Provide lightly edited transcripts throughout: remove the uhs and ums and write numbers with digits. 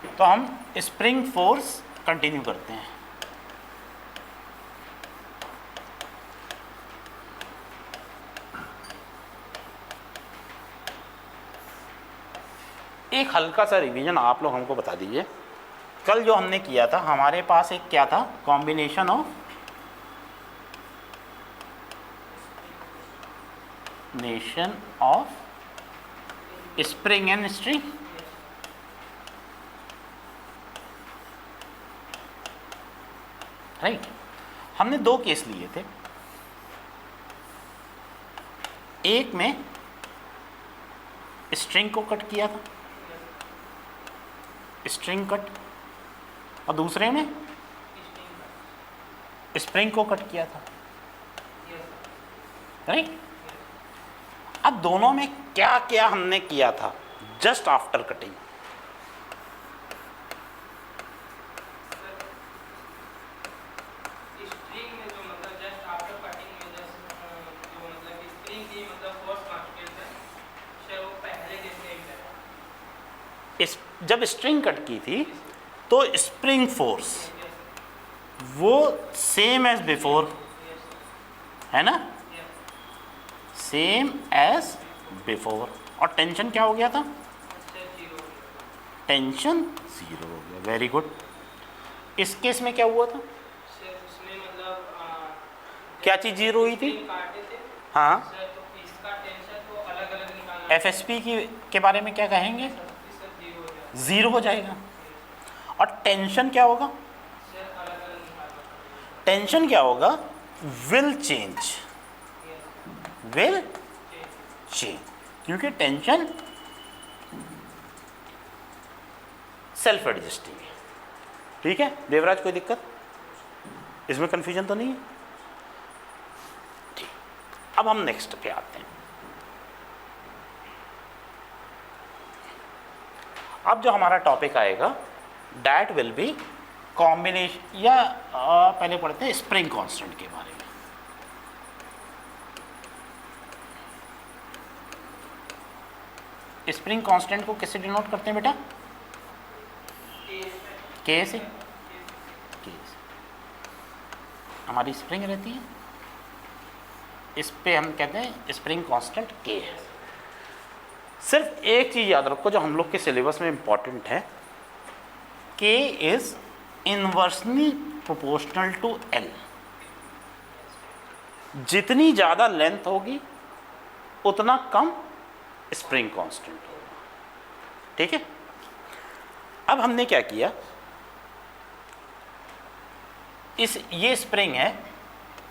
तो हम spring force continue करते हैं। एक हल्का सा रिवीजन आप लोग हमको बता दीजिए, कल जो हमने किया था हमारे पास एक क्या था, combination of spring and string. Right, हमने दो केस लिए थे। एक में स्ट्रिंग को कट किया था, स्ट्रिंग कट, और दूसरे में स्प्रिंग को कट किया था। राइट, अब दोनों में क्या क्या हमने किया था जस्ट आफ्टर कटिंग। जब स्ट्रिंग कट की थी तो स्प्रिंग फोर्स वो सेम एज बिफोर है ना, सेम एज बिफोर, और टेंशन क्या हो गया था, टेंशन जीरो हो गया। Very good. इस केस में क्या हुआ था, क्या चीज जीरो हुई थी, हाँ, एफएसपी के बारे में क्या कहेंगे, जीरो हो जाएगा। और टेंशन क्या होगा, टेंशन क्या होगा, विल चेंज, विल चेंज, क्योंकि टेंशन सेल्फ एडजस्टिंग है। ठीक है देवराज, कोई दिक्कत इसमें, कंफ्यूजन तो नहीं है? ठीक, अब हम नेक्स्ट पे आते हैं। अब जो हमारा टॉपिक आएगा दैट विल बी कॉम्बिनेशन, या पहले पढ़ते हैं स्प्रिंग कांस्टेंट के बारे में। स्प्रिंग कांस्टेंट को किससे डिनोट करते हैं बेटा, के से, के से। हमारी स्प्रिंग रहती है, इस पे हम कहते हैं स्प्रिंग कांस्टेंट के है। सिर्फ एक चीज याद रखो जो हम लोग के सिलेबस में इंपॉर्टेंट है, K is inversely proportional to L. जितनी ज्यादा लेंथ होगी उतना कम स्प्रिंग कांस्टेंट होगा। ठीक है, अब हमने क्या किया, ये स्प्रिंग है,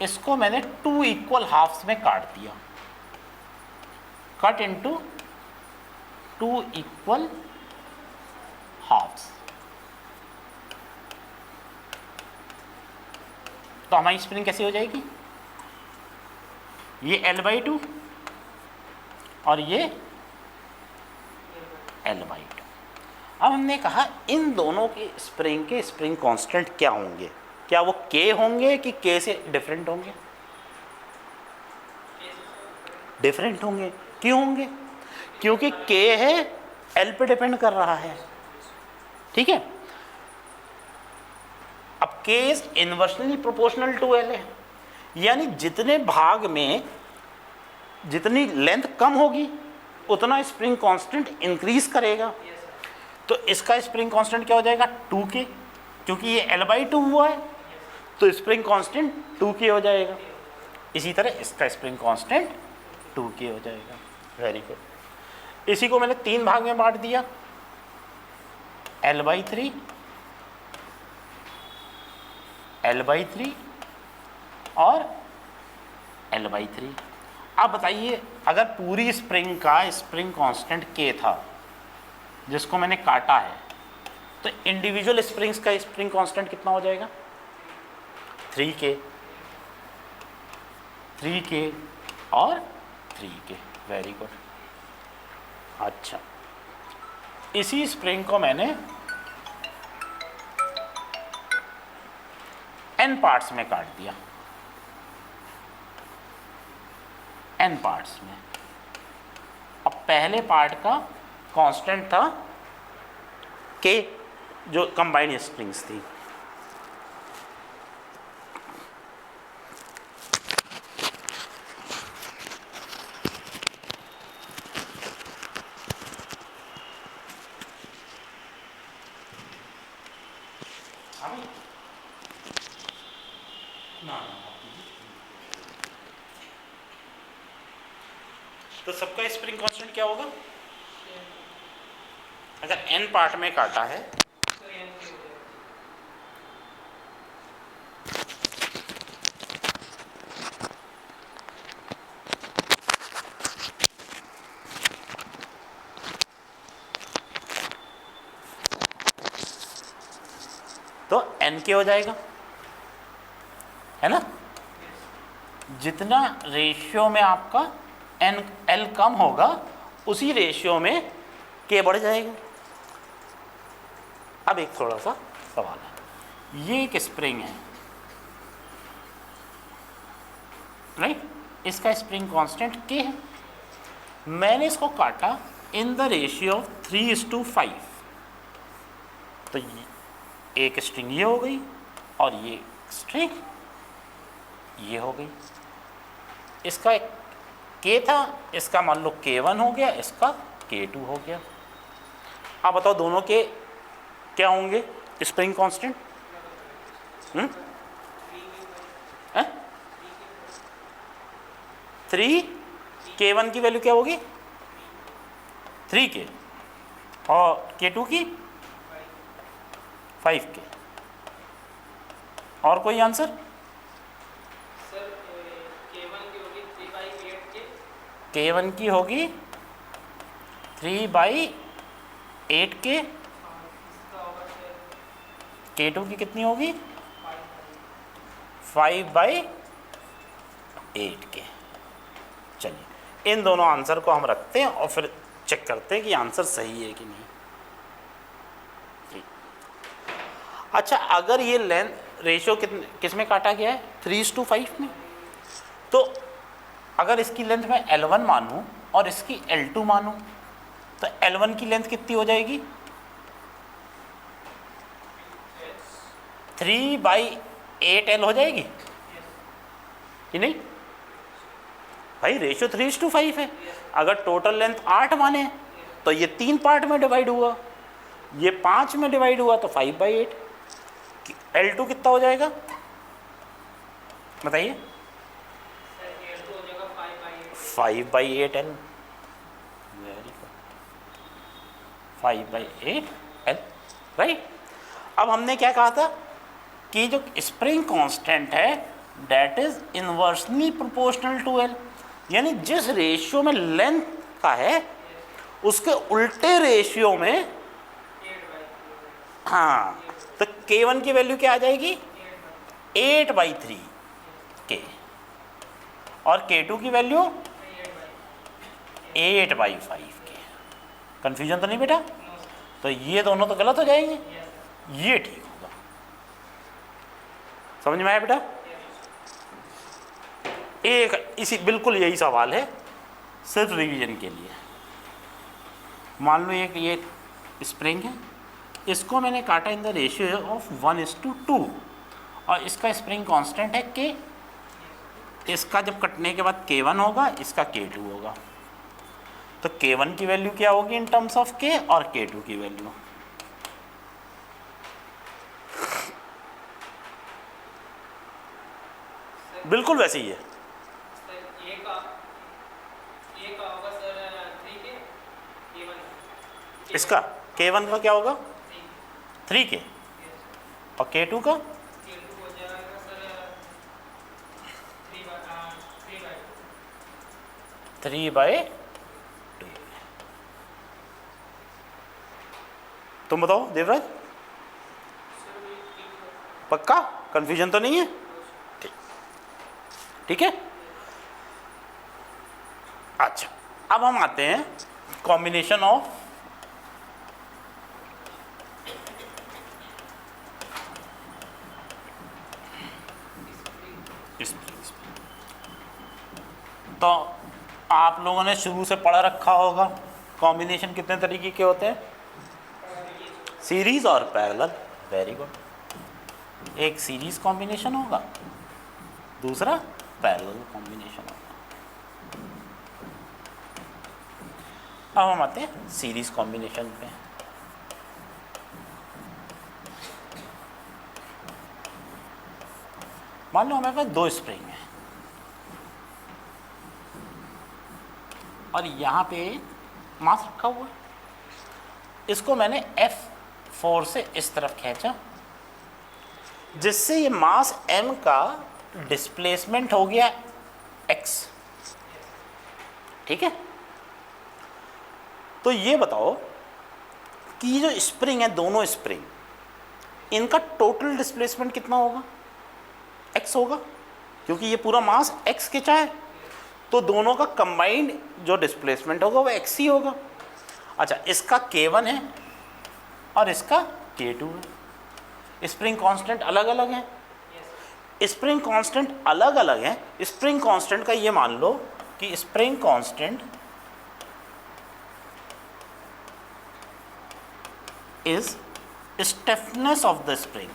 इसको मैंने 2 इक्वल हाफ्स में काट दिया, कट इनटू 2 इक्वल हाफ्स। तो हमारी स्प्रिंग कैसी हो जाएगी, ये L/2 और ये L/2। अब हमने कहा इन दोनों के स्प्रिंग कांस्टेंट क्या होंगे, क्या वो K होंगे कि K से डिफरेंट होंगे, डिफरेंट होंगे। क्यों होंगे, क्योंकि K है L पे डिपेंड कर रहा है। ठीक है, अब K is inversely proportional to L है, यानी जितने भाग में जितनी लेंथ कम होगी उतना स्प्रिंग कांस्टेंट इंक्रीज करेगा। तो इसका स्प्रिंग कांस्टेंट क्या हो जाएगा, 2K, क्योंकि ये L/2 हुआ है तो स्प्रिंग कांस्टेंट 2K हो जाएगा। इसी तरह इसका स्प्रिंग कांस्टेंट 2K हो जाएगा। Very good. इसी को मैंने 3 भाग में बांट दिया, L/3, L/3 और L/3। अब बताइए, अगर पूरी स्प्रिंग का स्प्रिंग कांस्टेंट K था जिसको मैंने काटा है, तो इंडिविजुअल स्प्रिंग्स का स्प्रिंग कांस्टेंट कितना हो जाएगा, 3K, 3K और 3K। Very good. अच्छा, इसी स्प्रिंग को मैंने n पार्ट्स में काट दिया, n पार्ट्स में। अब पहले पार्ट का कांस्टेंट था K, जो कंबाइंड स्प्रिंग्स थी। तो सबका स्प्रिंग कांस्टेंट क्या होगा? अगर n पार्ट में काटा है तो n के हो जाएगा, है ना? जितना रेशियो में आपका l कम होगा उसी रेशियो में k बढ़ जाएगा। अब एक थोड़ा सा सवाल है, ये एक स्प्रिंग है राइट, इसका स्प्रिंग कांस्टेंट k है। मैंने इसको काटा इन द रेशियो ऑफ 3:5, तो एक स्ट्रिंग ये हो गई और ये स्ट्रिंग ये हो गई। इसका एक k था, इसका मान लो k1 हो गया, इसका k2 हो गया। अब बताओ दोनों के क्या होंगे स्प्रिंग कांस्टेंट? 3 k1 की वैल्यू क्या होगी? 3k और k2 की 5k। और कोई आंसर? k1 की होगी 3/8k, k2 की कितनी होगी? 5/8k। चलिए इन दोनों आंसर को हम रखते हैं और फिर चेक करते हैं कि आंसर सही है कि नहीं। अच्छा, अगर ये लेंथ रेशियो किस में काटा गया है? 3:5 में। तो अगर इसकी लेंथ मैं L1 मानूं और इसकी L2 मानूं तो L1 की लेंथ कितनी हो जाएगी? 3/8L हो जाएगी कि नहीं भाई? रेशियो 3:5 है। अगर टोटल लेंथ 8 माने तो ये 3 पार्ट में डिवाइड हुआ, ये 5 में डिवाइड हुआ, तो 5/8। L2 कितना हो जाएगा बताइए? 5/8L। Very good, 5/8L right. अब हमने क्या कहा था कि जो स्प्रिंग कांस्टेंट है that is inversely proportional to L, यानी जिस रेशियो में लेंथ का है उसके उल्टे रेशियो में, हाँ, तो k1 की वैल्यू क्या आ जाएगी? 8/3k और k2 की वैल्यू 8/5k। कंफ्यूजन तो नहीं बेटा? तो ये दोनों तो गलत हो जाएंगे, ये ठीक होगा। समझ में आया बेटा? एक इसी बिल्कुल यही सवाल है सिर्फ रिवीजन के लिए। मान लो एक ये स्प्रिंग है, इसको मैंने काटा इन द रेशियो ऑफ 1:2 और इसका स्प्रिंग कांस्टेंट है k। इसका जब कटने के बाद k1 होगा, इसका k2 होगा, तो k1 की वैल्यू क्या होगी इन टर्म्स ऑफ k और k2 की वैल्यू? बिल्कुल वैसे ही है। इसका k1 का क्या होगा? 3k और k2 का 3/2। तुम बताओ देवराज, पक्का? कंफ्यूजन तो नहीं है? ठीक है। अच्छा, अब हम आते हैं कॉम्बिनेशन ऑफ स्प्रिंग्स। तो आप लोगों ने शुरू से पढ़ा रखा होगा कॉम्बिनेशन कितने तरीके के होते हैं। सीरीज और पैरेलल, वेरी गुड। एक सीरीज कॉम्बिनेशन होगा, दूसरा पैरेलल कॉम्बिनेशन होगा। अब हम आते हैं सीरीज कॉम्बिनेशन पे। मान लो हमारे पास दो स्प्रिंग है और यहाँ पे मास रखा हुआ है। इसको मैंने F4 से इस तरफ खींचा, जिससे ये मास m का डिस्प्लेसमेंट हो गया x। ठीक है, तो ये बताओ कि ये जो स्प्रिंग है, दोनों स्प्रिंग, इनका टोटल डिस्प्लेसमेंट कितना होगा? x होगा, क्योंकि ये पूरा मास x खींचा है, तो दोनों का कंबाइंड जो डिस्प्लेसमेंट होगा वो x ही होगा। अच्छा, इसका k1 है और इसका k2 है। स्प्रिंग कांस्टेंट अलग अलग है। स्प्रिंग कांस्टेंट अलग अलग है। स्प्रिंग कांस्टेंट का ये मान लो कि spring constant is stiffness of the spring,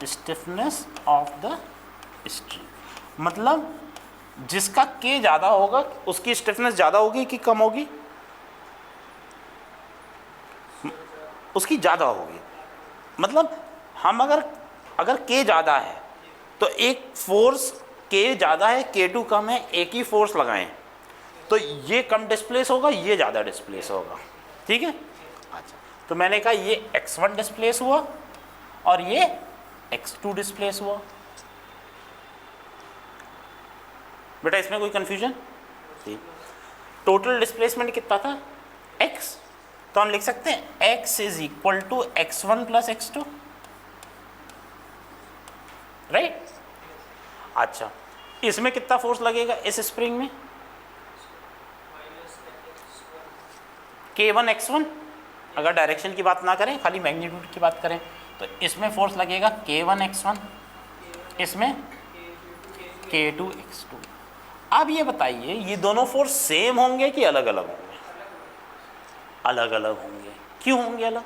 stiffness of the spring. मतलब जिसका K ज़्यादा होगा उसकी स्टिफनेस ज़्यादा होगी कि कम होगी? उसकी ज़्यादा होगी। मतलब हम अगर K ज़्यादा है तो एक फोर्स K ज़्यादा है, K2 कम है, एक ही फोर्स लगाएं तो ये कम डिस्प्लेस होगा, ये ज़्यादा डिस्प्लेस होगा। ठीक है, अच्छा, तो मैंने कहा ये x1 डिस्प्लेस हुआ और ये x2 डिस्प्लेस हुआ। बेटा इसमें कोई कंफ्यूजन? टोटल डिस्प्लेसमेंट कितना था? x, तो हम लिख सकते हैं x is equal to x1 plus x2, right. अच्छा, इसमें कितना फोर्स लगेगा इस स्प्रिंग में? k1 x1, अगर डायरेक्शन की बात ना करें, खाली मैग्नीट्यूड की बात करें, तो इसमें फोर्स लगेगा k1 x1, इसमें k2 x2। अब ये बताइए, ये दोनों फोर्स सेम होंगे कि अलग अलग होंगे? अलग अलग होंगे। क्यों होंगे अलग?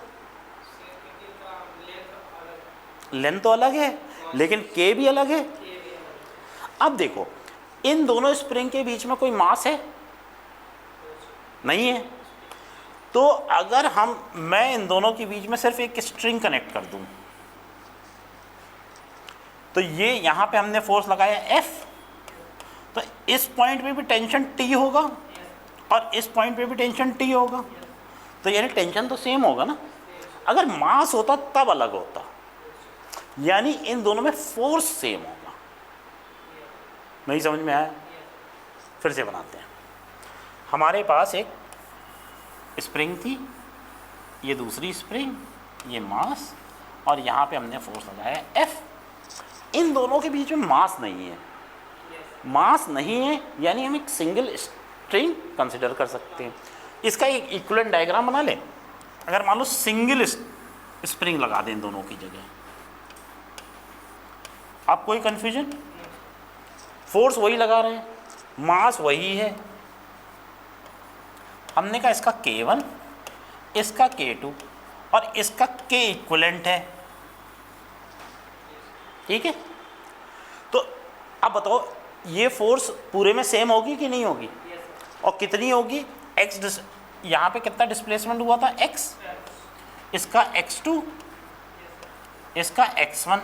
लेंथ तो अलग है लेकिन K भी अलग है। अब देखो, इन दोनों स्प्रिंग के बीच में कोई मास है? नहीं है। तो अगर मैं इन दोनों के बीच में सिर्फ एक स्ट्रिंग कनेक्ट कर दूं, तो ये यहां पे हमने फोर्स लगाया F, तो इस पॉइंट पे भी टेंशन T होगा और इस पॉइंट पे भी टेंशन T होगा, तो यानी टेंशन तो सेम होगा ना। अगर मास होता तब अलग होता, यानी इन दोनों में फोर्स सेम होगा। नहीं समझ में आया? फिर से बनाते हैं। हमारे पास एक स्प्रिंग थी, ये दूसरी स्प्रिंग, ये मास, और यहाँ पे हमने फोर्स लगाया F। इन दोनों के बीच में मास नहीं है। मास नहीं है यानी हम एक सिंगल स्ट्रिंग कंसिडर कर सकते हैं। इसका एक इक्विवेलेंट डायग्राम बना लें। अगर मान लो सिंगल स्प्रिंग लगा दें दोनों की जगह, आप कोई कंफ्यूजन? फोर्स वही लगा रहे हैं, मास वही है। हमने कहा इसका K1, इसका K2 और इसका K इक्विवेलेंट है। ठीक है, तो अब बताओ ये फोर्स पूरे में सेम होगी कि नहीं होगी? और कितनी होगी? x, यहाँ पे कितना डिस्प्लेसमेंट हुआ था? x, इसका x2, इसका x1,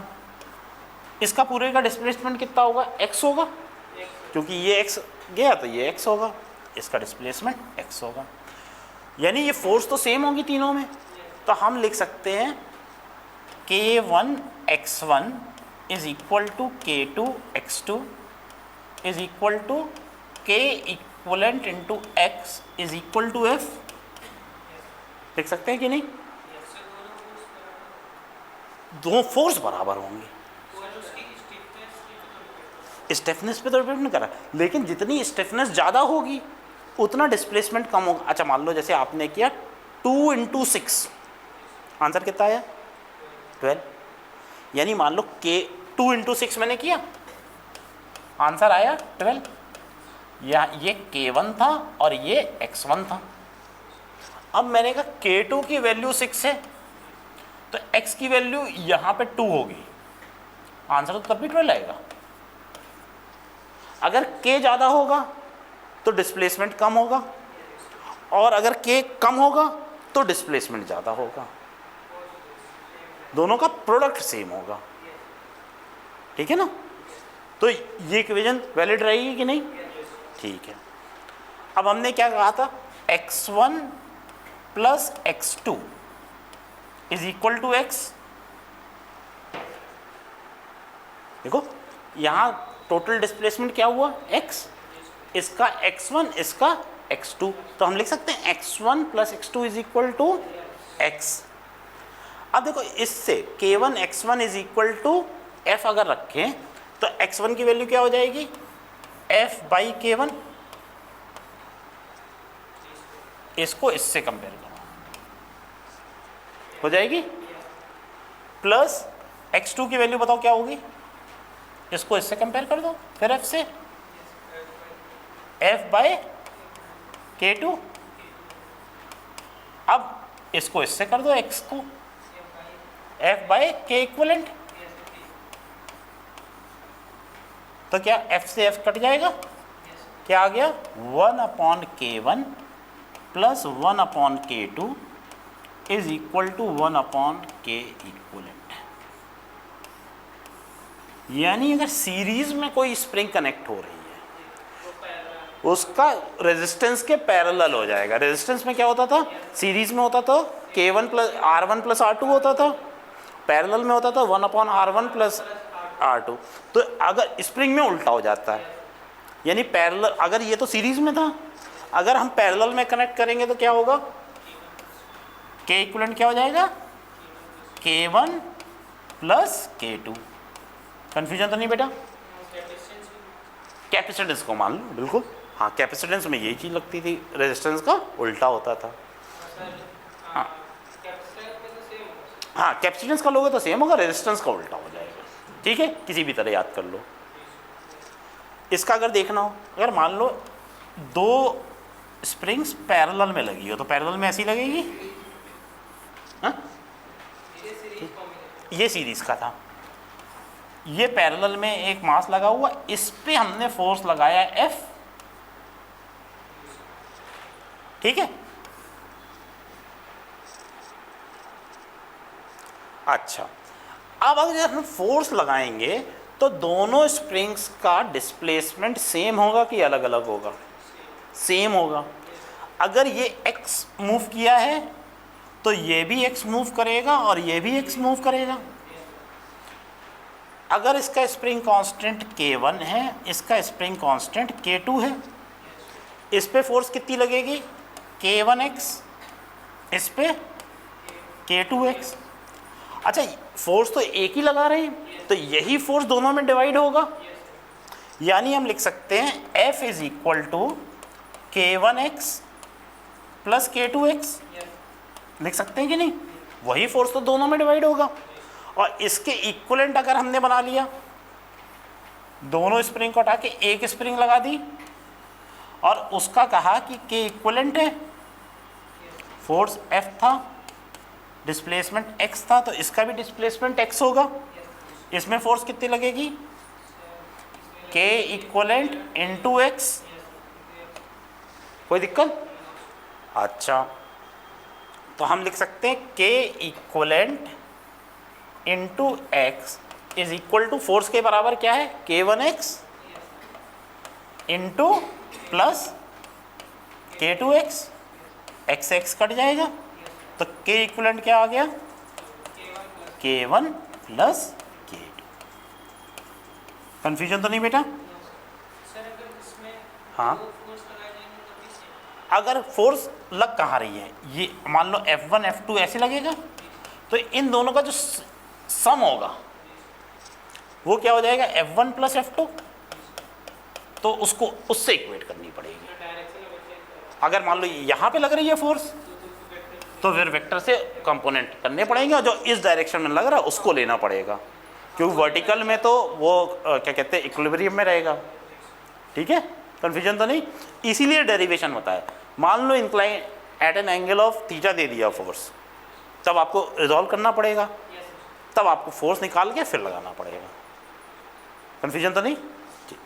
इसका पूरे का डिस्प्लेसमेंट कितना होगा? x होगा, क्योंकि ये x गया तो ये x होगा, इसका डिस्प्लेसमेंट x होगा। यानी ये फोर्स तो सेम होगी तीनों में। तो हम लिख सकते हैं k1 x1 is equal to k2 x2 is equal to k equivalent into x is equal to F। लिख सकते हैं कि नहीं? दो फोर्स बराबर होंगे। स्टिफनेस पे तो डिपेंड नहीं करा, लेकिन जितनी स्टिफनेस ज़्यादा होगी उतना डिस्प्लेसमेंट कम होगा। अच्छा, मान लो जैसे आपने किया 2 इंटू 6, आंसर कितना आया? 12। यानी मान लो K 2 इंटू 6 मैंने किया, आंसर आया 12। या ये K1 था और ये X1 था। अब मैंने कहा K2 की वैल्यू 6 है तो x की वैल्यू यहाँ पे 2 होगी, आंसर तो तब भी 12 आएगा। अगर K ज़्यादा होगा तो डिस्प्लेसमेंट कम होगा, और अगर K कम होगा तो डिस्प्लेसमेंट ज़्यादा होगा, दोनों का प्रोडक्ट सेम होगा। ठीक है ना? तो ये इक्वेशन वैलिड रहेगी कि नहीं? ठीक है। अब हमने क्या कहा था, x1 plus x2 is equal to x। देखो यहां टोटल डिस्प्लेसमेंट क्या हुआ, x, इसका x1 इसका x2, तो हम लिख सकते हैं x1 plus x2 is equal to x। अब देखो इससे k1 x1 is equal to f अगर रखें तो x1 की वैल्यू क्या हो जाएगी, f बाई k1, इसको इससे कंपेयर करो हो जाएगी, प्लस x2 की वैल्यू बताओ क्या होगी, इसको इससे कंपेयर कर दो, फिर f से f बाय k2, अब इसको इससे कर दो x को, f बाय k इक्वलेंट, तो क्या f से f कट जाएगा, क्या आ गया 1/k1 plus 1/k2 is equal to 1/k equivalent. यानी अगर सीरीज में कोई स्प्रिंग कनेक्ट हो रही है उसका रेजिस्टेंस के पैरेलल हो जाएगा। रेजिस्टेंस में क्या होता था, सीरीज में होता था K1 plus R1 plus R2 होता था, पैरेलल में होता था 1/R1 प्लस R2। तो अगर स्प्रिंग में उल्टा हो जाता है, यानी पैरेलल, अगर ये तो सीरीज में था, अगर हम पैरेलल में कनेक्ट करेंगे तो क्या होगा, K इक्वलेंट क्या हो जाएगा, K1 प्लस K2। कंफ्यूजन तो नहीं बेटा? कैपेसिटेंस को मान लो, बिल्कुल हाँ, कैपेसिटेंस में यही चीज लगती थी, रेजिस्टेंस का उल्टा होता था। हाँ कैपेसिटेंस का लोगे तो सेम होगा, रेजिस्टेंस का उल्टा हो जाएगा। ठीक है, किसी भी तरह याद कर लो। इसका अगर देखना हो, अगर मान लो दो स्प्रिंग्स पैरेलल में लगी हो तो पैरेलल में ऐसी लगेगी, हाँ? ये सीरीज का था, ये पैरेलल में एक मास लगा हुआ, इस पे हमने फोर्स लगाया F। ठीक है, अच्छा अब अगर हम फोर्स लगाएंगे तो दोनों स्प्रिंग्स का डिस्प्लेसमेंट सेम होगा कि अलग अलग होगा, सेम होगा। अगर ये x मूव किया है तो ये भी x मूव करेगा और ये भी x मूव करेगा। अगर इसका स्प्रिंग कांस्टेंट K1 है, इसका स्प्रिंग कांस्टेंट K2 है, इस पे फोर्स कितनी लगेगी, K1x, इस पे K2x। अच्छा फोर्स तो एक ही लगा रहे हैं तो यही फोर्स दोनों में डिवाइड होगा, यानी हम लिख सकते हैं F is equal to K1x plus K2x, लिख सकते हैं कि नहीं? वही फोर्स तो दोनों में डिवाइड होगा। और इसके इक्वलेंट अगर हमने बना लिया, दोनों स्प्रिंग को हटा के एक स्प्रिंग लगा दी और उसका कहा कि K इक्वलेंट है, फोर्स F था, डिस्प्लेसमेंट x था, तो इसका भी डिस्प्लेसमेंट x होगा। इसमें फोर्स कितनी लगेगी, K इक्वलेंट इंटू एक्स। कोई दिक्कत? अच्छा तो हम लिख सकते हैं K equivalent into x is equal to, force के बराबर क्या है, K1x into plus K2x, x x कट जाएगा तो K इक्वलेंट क्या आ गया, K1 प्लस K2। कंफ्यूजन तो नहीं बेटा? हाँ, अगर फोर्स लग कहाँ रही है, ये मान लो F1 F2 ऐसे लगेगा, तो इन दोनों का जो सम होगा वो क्या हो जाएगा, F1 प्लस F2, तो उसको उससे इक्वेट करनी पड़ेगी। अगर मान लो यहाँ पे लग रही है फोर्स तो फिर वेक्टर से कंपोनेंट करने पड़ेंगे और जो इस डायरेक्शन में लग रहा है उसको लेना पड़ेगा, क्योंकि वर्टिकल में तो वो क्या कहते हैं इक्विलिब्रियम में रहेगा। ठीक है, कन्फ्यूजन तो नहीं? इसीलिए डेरिवेशन होता है। मान लो incline at an angle of theta दे दिया फोर्स, तब आपको रिजॉल्व करना पड़ेगा, तब आपको फोर्स निकाल के फिर लगाना पड़ेगा। कन्फ्यूजन तो नहीं? ठीक।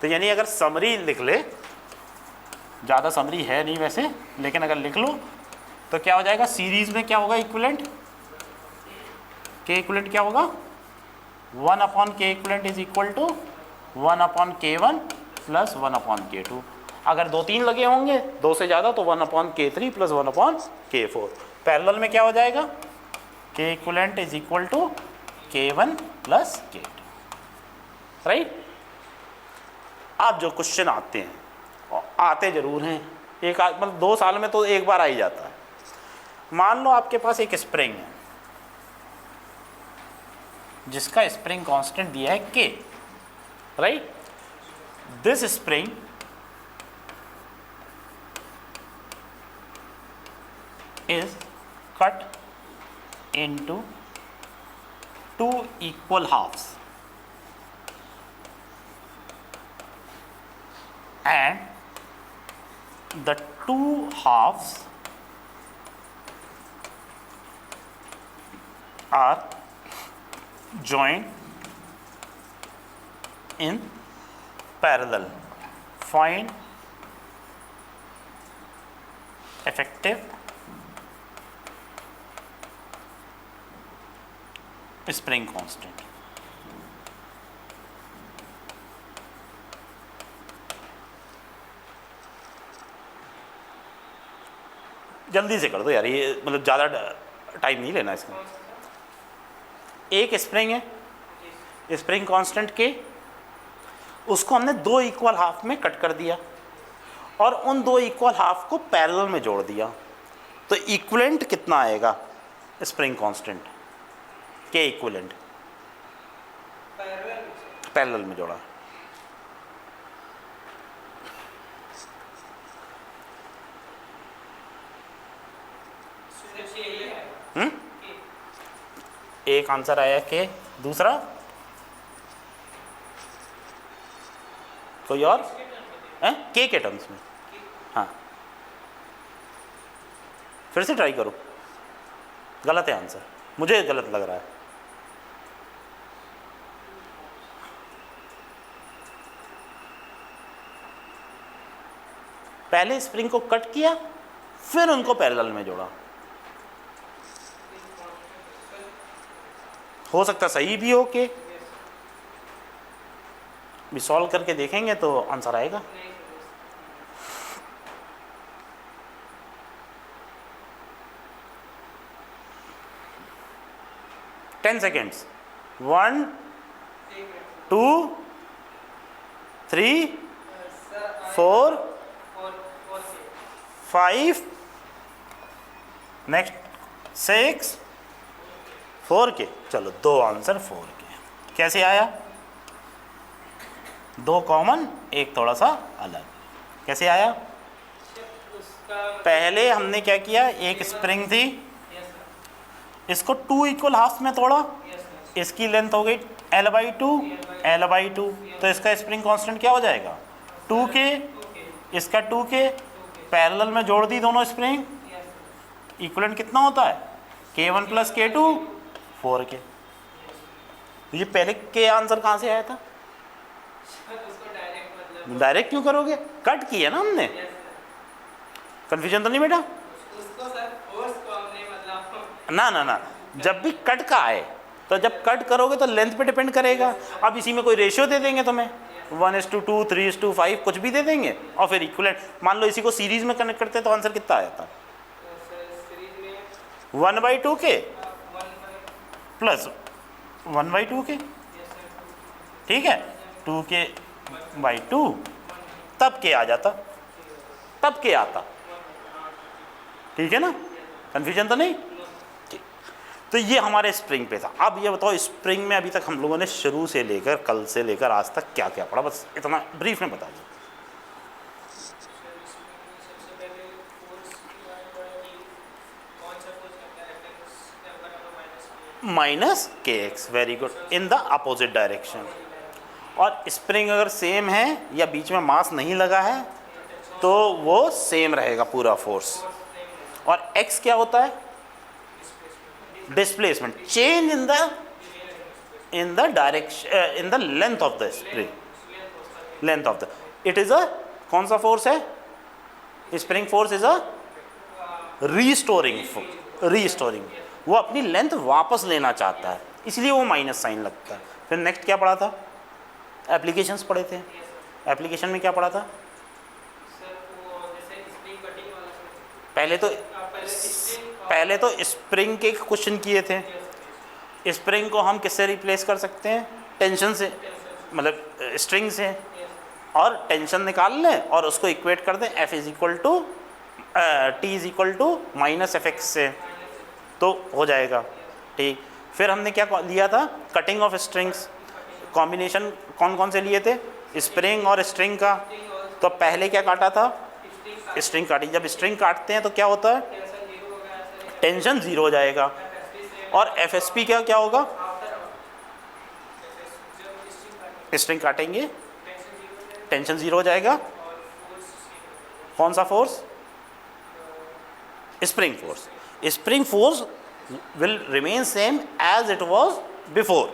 तो यानी अगर समरी लिख ले, ज़्यादा समरी है नहीं वैसे, लेकिन अगर लिख लो तो क्या हो जाएगा, सीरीज में क्या होगा इक्विवेलेंट, के इक्विवेलेंट क्या होगा, 1/k equivalent is equal to 1/k1 plus 1/k2। अगर 2-3 लगे होंगे, 2 से ज़्यादा, तो 1/k3 प्लस 1/k4। पैरेलल में क्या हो जाएगा, K equivalent is equal to k1 plus k2, right. आप जो क्वेश्चन आते हैं, आते जरूर हैं, एक मतलब 2 साल में तो एक बार आ ही जाता है। मान लो आपके पास एक स्प्रिंग है जिसका स्प्रिंग कांस्टेंट दिया है k, right. This spring is cut into 2 equal halves, and the 2 halves are joined in parallel. Find effective spring constant. जल्दी से कर दो यार, ये मतलब ज़्यादा टाइम नहीं लेना इसका। एक स्प्रिंग है, स्प्रिंग कांस्टेंट के, उसको हमने 2 इक्वल हाफ में कट कर दिया और उन 2 इक्वल हाफ को पैरेलल में जोड़ दिया, तो इक्विवेलेंट कितना आएगा स्प्रिंग कांस्टेंट, के इक्विवेलेंट पैरेलल में जोड़ा। एक आंसर आया के, दूसरा कोई और है के टर्म्स में? हाँ, फिर से ट्राई करो। गलत है आंसर, मुझे गलत लग रहा है। पहले स्प्रिंग को कट किया, फिर उनको पैरेलल में जोड़ा। हो सकता सही भी हो के, भी सॉल्व करके देखेंगे तो आंसर आएगा। टेन सेकेंड्स, 1 2 3 4 5 नेक्स्ट 6 4 के। चलो 2 आंसर 4 के। कैसे आया? 2 कॉमन, एक थोड़ा सा अलग। कैसे आया? पहले हमने क्या किया, एक स्प्रिंग थी, इसको 2 इक्वल हाफ में तोड़ा, इसकी लेंथ हो गई L/2, तो इसका स्प्रिंग कांस्टेंट क्या हो जाएगा 2K, इसका 2K, पैरेलल में जोड़ दी दोनों स्प्रिंग, इक्विवेलेंट कितना होता है K1 प्लस K2 4K। ये पहले के आंसर कहाँ से आया था? डायरेक्ट क्यों करोगे, कट किया ना हमने। कंफ्यूजन तो नहीं बेटा? ना ना ना, जब भी कट का आए तो जब कट करोगे तो लेंथ पे डिपेंड करेगा। अब इसी में कोई रेशियो दे देंगे तुम्हें, 1:2, 3:5, कुछ भी दे देंगे, और फिर इक्विवेलेंट। मान लो इसी को सीरीज में कनेक्ट करते तो आंसर कितना आया था? 1/2K प्लस 1/2K, ठीक है, 2K/2, तब के आ जाता, तब के आता। ठीक है ना, कंफ्यूजन तो नहीं? ठीक। तो ये हमारे स्प्रिंग पे था। अब ये बताओ, स्प्रिंग में अभी तक हम लोगों ने शुरू से लेकर, कल से लेकर आज तक क्या क्या पढ़ा, बस इतना ब्रीफ में बता दो। -kx, very good, in the opposite direction. और स्प्रिंग अगर सेम है या बीच में मास नहीं लगा है तो वो सेम रहेगा पूरा फोर्स। और x क्या होता है? Displacement, change in the direction, in the length of the spring, length of the, it is a, कौन सा फोर्स है? Spring force is a restoring, वो अपनी लेंथ वापस लेना चाहता है, इसलिए वो माइनस साइन लगता है। फिर नेक्स्ट क्या पढ़ा था? एप्लीकेशंस पढ़े थे। एप्लीकेशन में क्या पढ़ा था? पहले तो स्प्रिंग के क्वेश्चन किए थे। स्प्रिंग को हम किससे रिप्लेस कर सकते हैं? टेंशन से, मतलब स्ट्रिंग से, और टेंशन निकाल लें और उसको इक्वेट कर दें F is equal to T is equal to minus F x से, तो हो जाएगा। ठीक, फिर हमने क्या लिया था? Cutting of strings. कॉम्बिनेशन कौन कौन से लिए थे? स्प्रिंग और स्ट्रिंग का। तो पहले क्या काटा था? स्ट्रिंग काटी। जब स्ट्रिंग काटते हैं तो क्या होता है? टेंशन जीरो हो जाएगा। और FSP क्या होगा? स्ट्रिंग काटेंगे, टेंशन जीरो हो जाएगा। कौन सा force? Spring force. Spring force will remain same as it was before.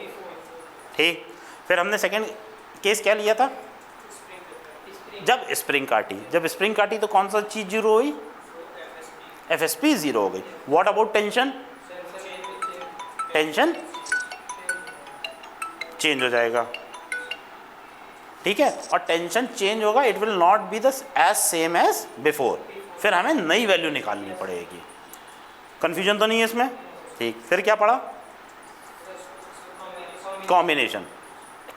ठीक, फिर हमने सेकेंड केस क्या लिया था? जब स्प्रिंग काटी तो कौन सा चीज जीरो हुई? FSP जीरो हो गई। What about tension? Tension change हो जाएगा। ठीक है, और टेंशन चेंज होगा, it will not be the as same as before. फिर हमें नई वैल्यू निकालनी पड़ेगी। कंफ्यूजन तो नहीं है इसमें? ठीक, फिर क्या पढ़ा? Combination.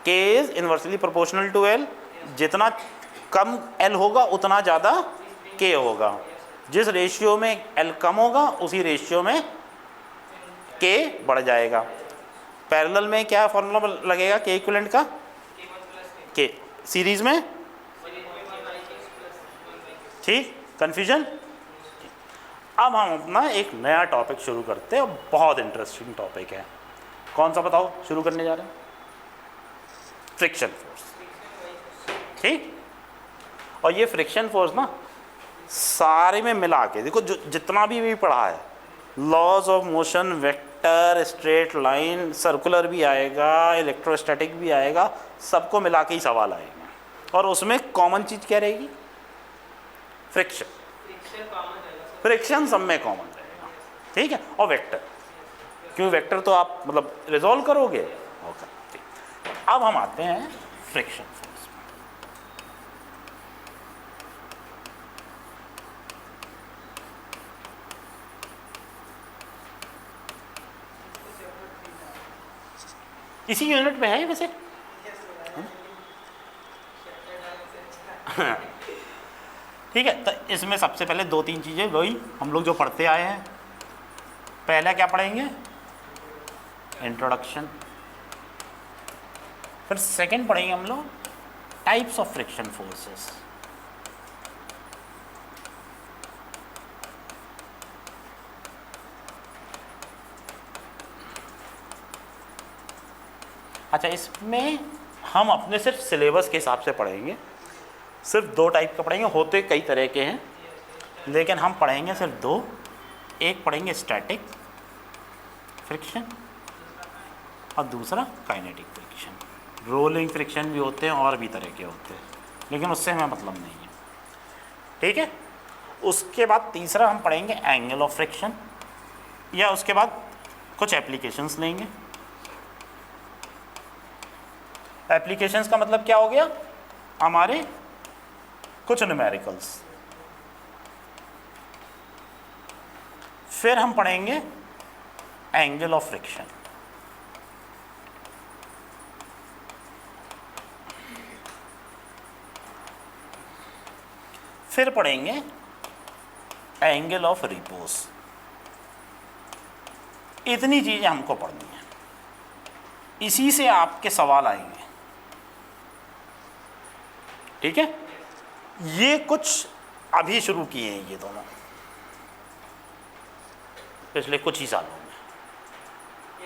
K is inversely proportional to L। जितना कम L होगा उतना ज़्यादा K होगा। जिस रेशियो में L कम होगा उसी रेशियो में K बढ़ जाएगा। पैरेलल में क्या फॉर्मूला लगेगा K इक्विवेलेंट का? K सीरीज में। ठीक, कंफ्यूजन? अब हम अपना एक नया टॉपिक शुरू करते हैं, बहुत इंटरेस्टिंग टॉपिक है। कौन सा बताओ शुरू करने जा रहे हैं? Friction force. ठीक, और ये फ्रिक्शन फोर्स ना सारे में मिला के देखो, जो जितना भी पढ़ा है, laws of motion, vector, straight line, circular भी आएगा, इलेक्ट्रोस्टैटिक भी आएगा, सबको मिला के ही सवाल आएगा। और उसमें कॉमन चीज़ क्या रहेगी? फ्रिक्शन। फ्रिक्शन सब में कॉमन रहेगा। ठीक है, और वेक्टर, क्यों? वेक्टर तो आप मतलब रिजॉल्व करोगे। ओके, अब हम आते हैं फ्रिक्शन फोर्स में। इसी यूनिट में है वैसे। ठीक है, तो इसमें सबसे पहले दो तीन चीज़ें वही हम लोग जो पढ़ते आए हैं। पहला क्या पढ़ेंगे? इंट्रोडक्शन। फिर सेकंड पढ़ेंगे हम लोग टाइप्स ऑफ फ्रिक्शन फोर्सेस। अच्छा, इसमें हम अपने सिर्फ सिलेबस के हिसाब से पढ़ेंगे। सिर्फ दो टाइप का पढ़ेंगे, होते कई तरह के हैं, लेकिन हम पढ़ेंगे सिर्फ दो। एक पढ़ेंगे स्टैटिक फ्रिक्शन और दूसरा काइनेटिक फ्रिक्शन। रोलिंग फ्रिक्शन भी होते हैं और भी तरह के होते हैं, लेकिन उससे हमें मतलब नहीं है। ठीक है, उसके बाद तीसरा हम पढ़ेंगे एंगल ऑफ फ्रिक्शन, या उसके बाद कुछ एप्लीकेशंस लेंगे। एप्लीकेशंस का मतलब क्या हो गया? हमारे कुछ न्यूमेरिकल्स। फिर हम पढ़ेंगे एंगल ऑफ फ्रिक्शन। फिर पढ़ेंगे एंगल ऑफ रिपोज। इतनी चीजें हमको पढ़नी है, इसी से आपके सवाल आएंगे। ठीक है, ये कुछ अभी शुरू किए हैं ये दोनों, पिछले कुछ ही सालों में।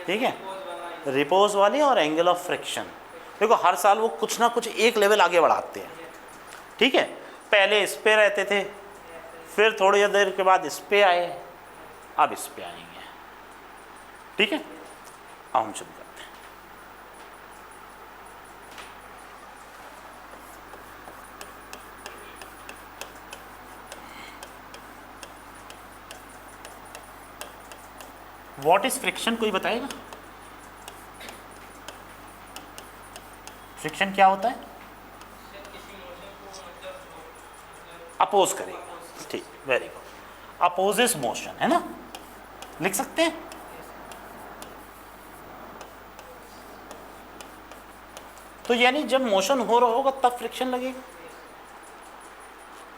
ठीक है, रिपोज वाली और एंगल ऑफ फ्रिक्शन। देखो हर साल वो कुछ ना कुछ एक लेवल आगे बढ़ाते हैं। ठीक है, पहले इस पे रहते थे, फिर थोड़ी देर के बाद इस पे आए, अब इस पे आएंगे। ठीक है, अब हम शुरू करते हैं। व्हाट इज फ्रिक्शन, कोई बताएगा? फ्रिक्शन क्या होता है? अपोज करेगा। ठीक, वेरी गुड। अपोजिस मोशन, है ना, लिख सकते हैं। तो यानी जब मोशन हो रहा होगा तब फ्रिक्शन लगेगा,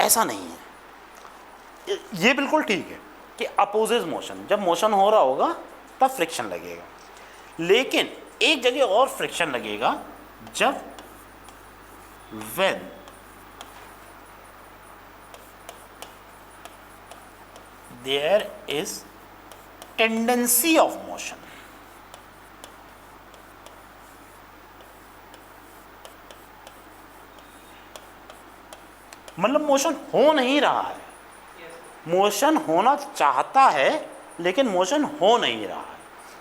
ऐसा नहीं है। ये बिल्कुल ठीक है कि अपोजिस मोशन, जब मोशन हो रहा होगा तब फ्रिक्शन लगेगा। लेकिन एक जगह और फ्रिक्शन लगेगा, जब when there is tendency of motion, मतलब मोशन हो नहीं रहा है, मोशन होना चाहता है लेकिन मोशन हो नहीं रहा है,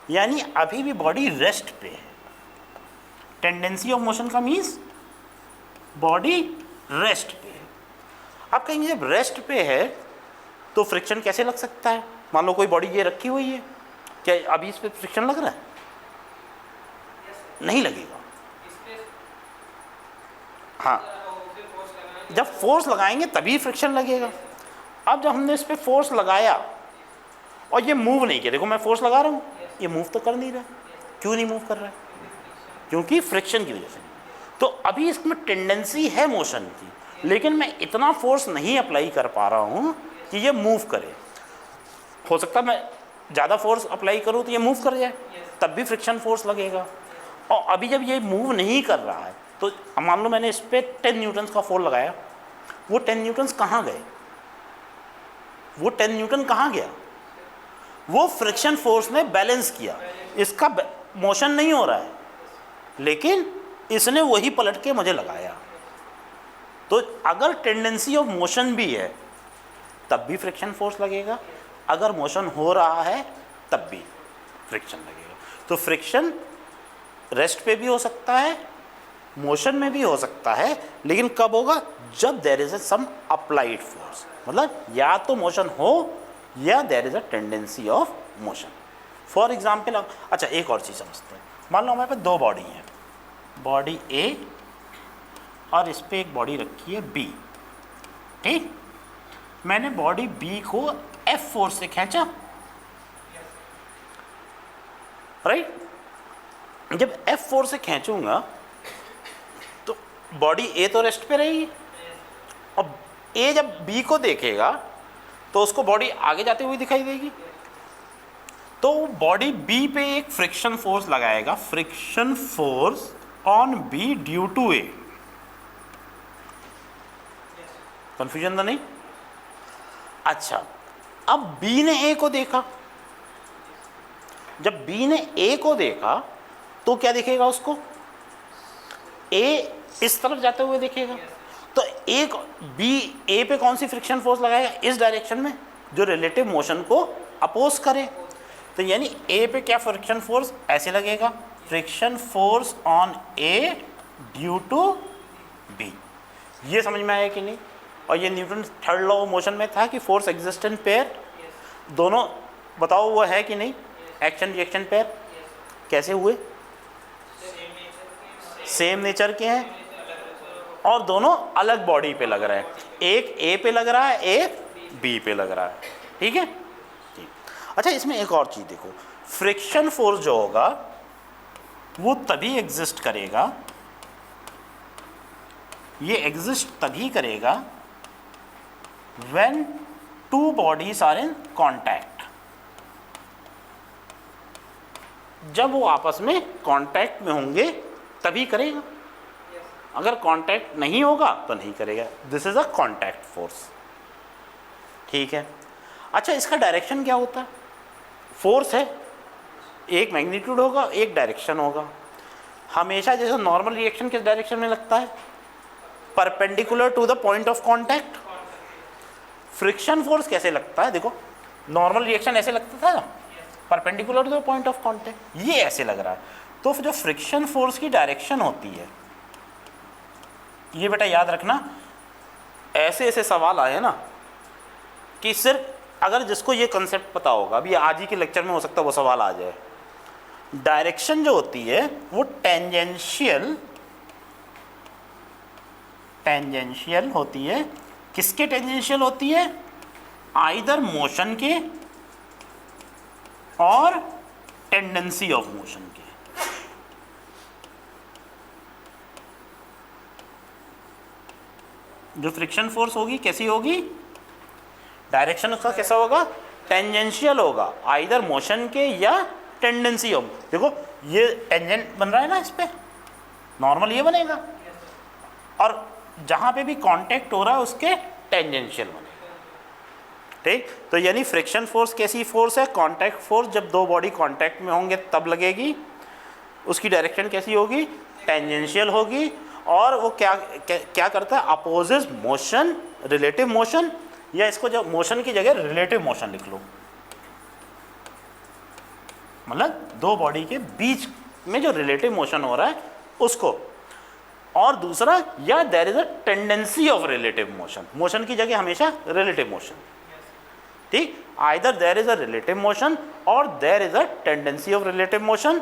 यानी अभी भी बॉडी रेस्ट पे है। टेंडेंसी ऑफ मोशन का मीन्स बॉडी रेस्ट पे है। आप कहेंगे जब रेस्ट पे है तो फ्रिक्शन कैसे लग सकता है? मान लो कोई बॉडी ये रखी हुई है, क्या अभी इस पे फ्रिक्शन लग रहा है? नहीं लगेगा। हाँ, जब फोर्स लगाएंगे तभी फ्रिक्शन लगेगा। अब जब हमने इस पे फोर्स लगाया और ये मूव नहीं किया, देखो मैं फोर्स लगा रहा हूँ, ये मूव तो कर नहीं रहा। क्यों नहीं मूव कर रहा है? क्योंकि फ्रिक्शन की वजह से। तो अभी इसमें टेंडेंसी है मोशन की, लेकिन मैं इतना फोर्स नहीं अप्लाई कर पा रहा हूँ कि ये मूव करे। हो सकता है मैं ज़्यादा फोर्स अप्लाई करूँ तो ये मूव कर जाए, तब भी फ्रिक्शन फोर्स लगेगा। और अभी जब ये मूव नहीं कर रहा है तो मान लो मैंने इस पर 10 न्यूटन्स का फोर्स लगाया, वो 10 न्यूटन्स कहाँ गए? वो 10 न्यूटन कहाँ गया? वो फ्रिक्शन फोर्स ने बैलेंस किया, इसका मोशन नहीं हो रहा है लेकिन इसने वही पलट के मुझे लगाया। तो अगर टेंडेंसी ऑफ मोशन भी है तब भी फ्रिक्शन फोर्स लगेगा, अगर मोशन हो रहा है तब भी फ्रिक्शन लगेगा। तो फ्रिक्शन रेस्ट पे भी हो सकता है, मोशन में भी हो सकता है, लेकिन कब होगा? जब there is some applied force, मतलब या तो मोशन हो या there is a tendency of motion. For example, अच्छा एक और चीज़ समझते हैं। मान लो हमारे पास दो बॉडी हैं, बॉडी ए और इस पर एक बॉडी रखी है बी। ठीक, मैंने बॉडी बी को एफ फोर्स से खींचा, राइट। जब एफ फोर्स से खींचूंगा तो बॉडी ए तो रेस्ट पे रहेगी, और ए जब बी को देखेगा तो उसको बॉडी आगे जाते हुए दिखाई देगी। तो बॉडी बी पे एक फ्रिक्शन फोर्स लगाएगा, friction force on B due to A. Confusion तो नहीं? अच्छा, अब बी ने ए को देखा, जब बी ने ए को देखा तो क्या दिखेगा उसको? ए इस तरफ जाते हुए दिखेगा। तो एक बी ए पे कौन सी फ्रिक्शन फोर्स लगाएगा? इस डायरेक्शन में, जो रिलेटिव मोशन को अपोज करे। तो यानी ए पे क्या फ्रिक्शन फोर्स? ऐसे लगेगा, friction force on A due to B. ये समझ में आया कि नहीं? और ये Newton third law of motion में था कि फोर्स एग्जिस्ट इन पेयर। दोनों बताओ वो है कि नहीं? एक्शन रिएक्शन पेयर कैसे हुए? सेम नेचर के हैं और दोनों अलग बॉडी पे लग रहे हैं। एक ए पे लग रहा है, एक बी पे लग रहा है। ठीक है, ठीक। अच्छा, इसमें एक और चीज़ देखो, फ्रिक्शन फोर्स जो होगा वो तभी एग्जिस्ट करेगा, ये एग्जिस्ट तभी करेगा when two bodies are in contact, जब वो आपस में कॉन्टैक्ट में होंगे तभी करेगा। अगर कांटेक्ट नहीं होगा तो नहीं करेगा। This is a contact force. ठीक है, अच्छा इसका डायरेक्शन क्या होता है? फोर्स है, एक मैग्नीट्यूड होगा, एक डायरेक्शन होगा। हमेशा जैसे नॉर्मल रिएक्शन किस डायरेक्शन में लगता है? Perpendicular to the point of contact. Friction force कैसे लगता है, देखो नॉर्मल रिएक्शन ऐसे लगता था perpendicular to the point of contact, ये ऐसे लग रहा है। तो जो फ्रिक्शन फोर्स की डायरेक्शन होती है, ये बेटा याद रखना, ऐसे ऐसे सवाल आए ना कि सिर्फ अगर जिसको ये कंसेप्ट पता होगा, अभी आज ही के लेक्चर में हो सकता है वो सवाल आ जाए। डायरेक्शन जो होती है वो टेंजेंशियल होती है। किसके टेंजेंशियल होती है? आइदर मोशन के और टेंडेंसी ऑफ मोशन के। जो फ्रिक्शन फोर्स होगी कैसी होगी? डायरेक्शन उसका कैसा होगा? टेंजेंशियल होगा, आइदर मोशन के या टेंडेंसी ऑफ। देखो ये टेंजेंट बन रहा है ना, इस पे नॉर्मल ये बनेगा, और जहां पे भी कांटेक्ट हो रहा है उसके टेंजेंशियल बनेगा। ठीक, तो यानी फ्रिक्शन फोर्स कैसी फोर्स है? Contact force. जब दो बॉडी कांटेक्ट में होंगे तब लगेगी। उसकी डायरेक्शन कैसी होगी? टेंजेंशियल होगी। और वो क्या करता है? अपोजिट मोशन, रिलेटिव मोशन, या इसको जब मोशन की जगह रिलेटिव मोशन लिख लो, मतलब दो बॉडी के बीच में जो रिलेटिव मोशन हो रहा है उसको। और दूसरा, या there is a tendency of relative motion, motion की जगह हमेशा रिलेटिव मोशन। ठीक, either there is a relative motion और there is a tendency of relative motion.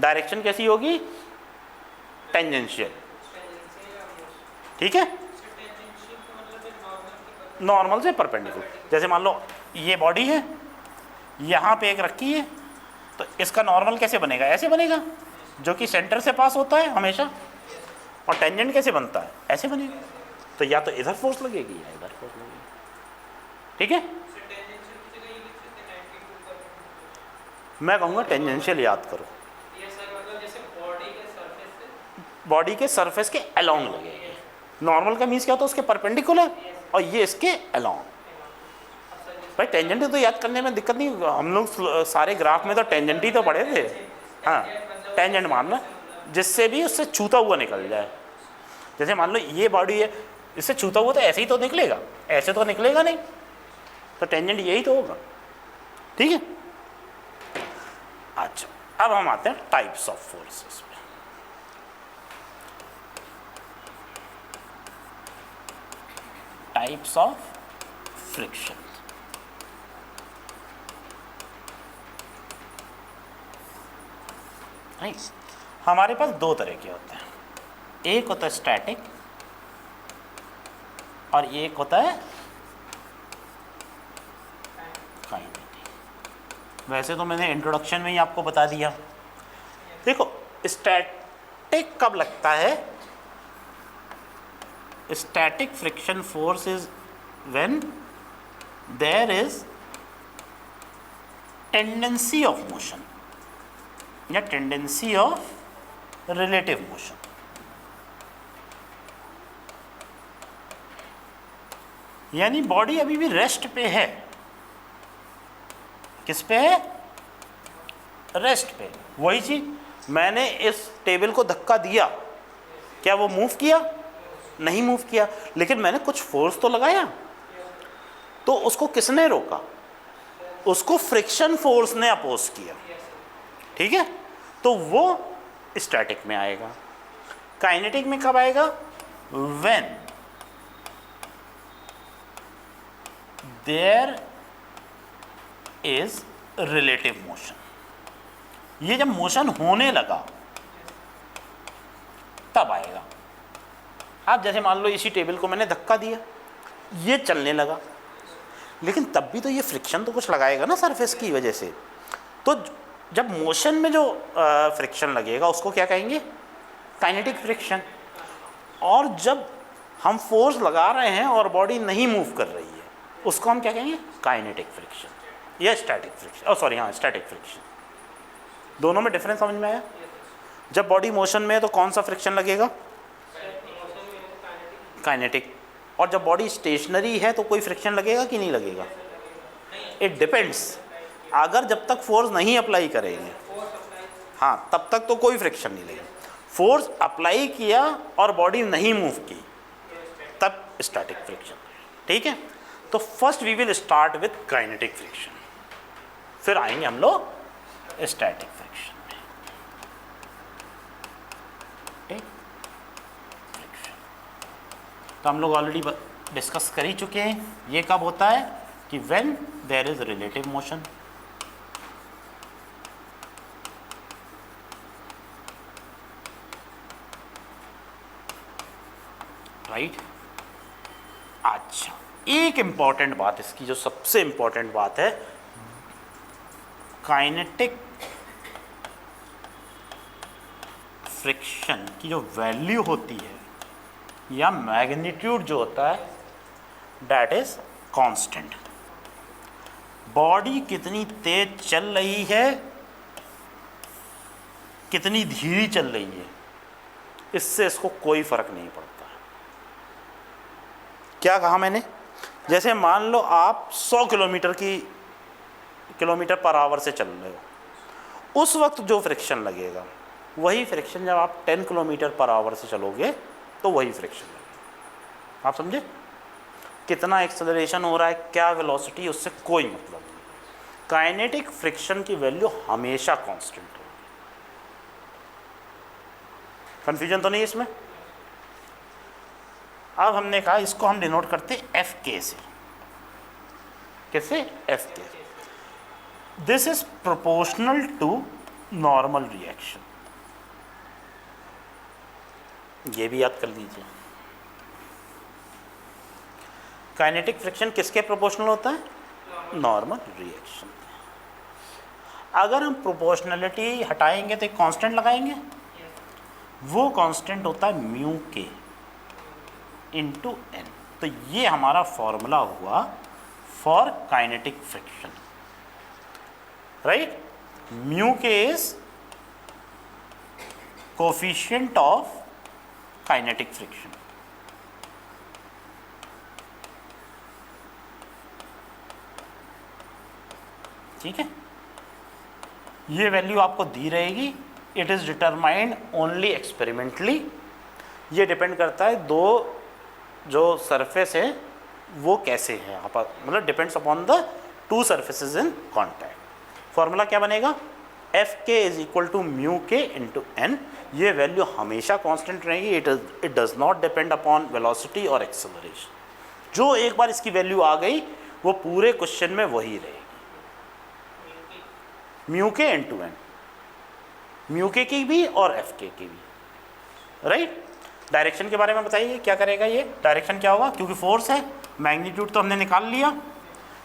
Direction कैसी होगी? टेंजेंशियल। ठीक है, नॉर्मल से परपेंडिकुलर। जैसे मान लो ये बॉडी है, यहाँ पे एक रखी है, तो इसका नॉर्मल कैसे बनेगा? ऐसे बनेगा, जो कि सेंटर से पास होता है हमेशा। और टेंजेंट कैसे बनता है? ऐसे बनेगा। तो या तो इधर फोर्स लगेगी या इधर फोर्स लगेगी। ठीक है, मैं कहूँगा टेंजेंशियल याद करो। बॉडी के सरफेस के अलोंग लगेगी। नॉर्मल का मीन्स क्या होता है? उसके परपेंडिकुलर, और ये इसके अलोंग। भाई टेंजेंट तो याद करने में दिक्कत नहीं, हम लोग सारे ग्राफ में तो टेंजेंट ही तो पढ़े थे। हाँ, टेंजेंट मानना जिससे भी उससे छूता हुआ निकल जाए। जैसे मान लो ये बॉडी है, इससे छूता हुआ तो ऐसे ही तो निकलेगा, ऐसे तो निकलेगा नहीं, तो टेंजेंट यही तो होगा। ठीक है, अच्छा अब हम आते हैं टाइप्स ऑफ फोर्सेस पे। Types of friction. हमारे पास दो तरह के होते हैं, एक होता है स्टैटिक और एक होता है काइनेटिक। वैसे तो मैंने इंट्रोडक्शन में ही आपको बता दिया। देखो स्टैटिक कब लगता है? Static friction force is when there is tendency of motion या टेंडेंसी ऑफ रिलेटिव मोशन। यानी बॉडी अभी भी रेस्ट पे है। किस पे है? रेस्ट पे। वही चीज, मैंने इस टेबल को धक्का दिया, क्या वो मूव किया? नहीं मूव किया, लेकिन मैंने कुछ फोर्स तो लगाया। तो उसको किसने रोका? उसको फ्रिक्शन फोर्स ने अपोज किया। ठीक है, तो वो स्टैटिक में आएगा। काइनेटिक में कब आएगा? When there is relative motion. ये जब मोशन होने लगा तब आएगा। आप जैसे मान लो इसी टेबल को मैंने धक्का दिया, ये चलने लगा, लेकिन तब भी तो ये फ्रिक्शन तो कुछ लगाएगा ना सरफेस की वजह से। तो जब मोशन में जो फ्रिक्शन लगेगा उसको क्या कहेंगे? Kinetic friction. और जब हम फोर्स लगा रहे हैं और बॉडी नहीं मूव कर रही है उसको हम क्या कहेंगे? काइनेटिक फ्रिक्शन या स्टैटिक फ्रिक्शन। सॉरी, हाँ, स्टैटिक फ्रिक्शन। दोनों में डिफरेंस समझ में आया? जब बॉडी मोशन में है तो कौन सा फ्रिक्शन लगेगा? काइनेटिक। और जब बॉडी स्टेशनरी है तो कोई फ्रिक्शन लगेगा कि नहीं लगेगा? It depends. अगर जब तक फोर्स नहीं अप्लाई करेंगे, हाँ, तब तक तो कोई फ्रिक्शन नहीं लगेगा। फोर्स अप्लाई किया और बॉडी नहीं मूव की तब स्टैटिक फ्रिक्शन। ठीक है, तो first we will start with kinetic friction, फिर आएंगे हम लोग स्टैटिक फ्रिक्शन में। ठीक, फ्रिक्शन तो हम लोग ऑलरेडी डिस्कस कर ही चुके हैं। ये कब होता है कि when there is relative motion. Right. अच्छा, एक इंपॉर्टेंट बात इसकी, जो सबसे इंपॉर्टेंट बात है, काइनेटिक फ्रिक्शन की जो वैल्यू होती है या मैग्नीट्यूड जो होता है, दैट इज कांस्टेंट। बॉडी कितनी तेज चल रही है, कितनी धीरे चल रही है, इससे इसको कोई फर्क नहीं पड़ता। क्या कहा मैंने? जैसे मान लो आप 100 किलोमीटर पर आवर से चल रहे हो, उस वक्त जो फ्रिक्शन लगेगा वही फ्रिक्शन जब आप 10 किलोमीटर पर आवर से चलोगे तो वही फ्रिक्शन लगेगा। आप समझे? कितना एक्सेलरेशन हो रहा है, क्या वेलोसिटी, उससे कोई मतलब नहीं। काइनेटिक फ्रिक्शन की वैल्यू हमेशा कांस्टेंट होगी। कंफ्यूजन तो नहीं इसमें? अब हमने कहा इसको हम डिनोट करते एफ के से। कैसे? F K. This is proportional to normal reaction. ये भी याद कर लीजिए। काइनेटिक फ्रिक्शन किसके प्रोपोर्शनल होता है? Normal reaction. अगर हम प्रोपोर्शनलिटी हटाएंगे तो एक कांस्टेंट लगाएंगे, वो कांस्टेंट होता है म्यू के इंटू एन। तो ये हमारा फॉर्मूला हुआ for kinetic friction. Right? Mu K is coefficient of kinetic friction. ठीक है, ये वैल्यू आपको दी रहेगी। It is determined only experimentally. ये डिपेंड करता है दो जो सरफेस है वो कैसे है, मतलब depends upon the two surfaces in contact. Formula क्या बनेगा? F K is equal to mu के इंटू एन। ये वैल्यू हमेशा कांस्टेंट रहेगी। It does not depend upon velocity और एक्सेलरेशन। जो एक बार इसकी वैल्यू आ गई वो पूरे क्वेश्चन में वही रहेगी, म्यू के इंटू एन, म्यू के की भी और एफ के की भी। राइट? डायरेक्शन के बारे में बताइए, क्या करेगा ये? डायरेक्शन क्या होगा? क्योंकि फोर्स है, मैग्नीट्यूड तो हमने निकाल लिया,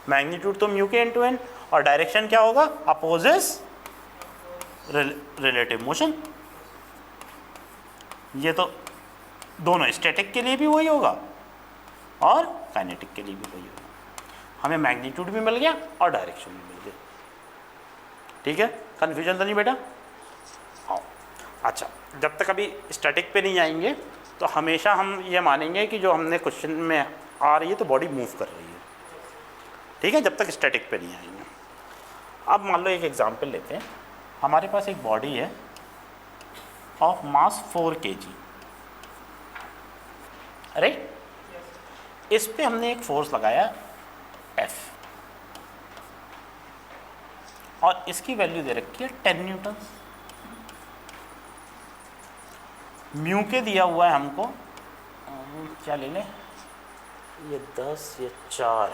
मैग्नीट्यूड तो म्यू के इंटू एन, और डायरेक्शन क्या होगा? Opposes relative motion. ये तो दोनों, स्टैटिक के लिए भी वही होगा और काइनेटिक के लिए भी वही होगा। हमें मैग्नीट्यूड भी मिल गया और डायरेक्शन भी मिल गया। ठीक है, कन्फ्यूजन तो नहीं बेटा? हाँ। अच्छा, जब तक अभी स्टैटिक पे नहीं आएंगे तो हमेशा हम ये मानेंगे कि जो हमने क्वेश्चन में आ रही है तो बॉडी मूव कर रही है। ठीक है, जब तक स्टैटिक पे नहीं आएंगे। अब मान लो एक एग्जांपल लेते हैं। हमारे पास एक बॉडी है ऑफ मास 4 kg। राइट? इस पे हमने एक फोर्स लगाया F, और इसकी वैल्यू दे रखी है 10 न्यूटन। म्यू के दिया हुआ है हमको, क्या ले लें, ये 10, ये 4,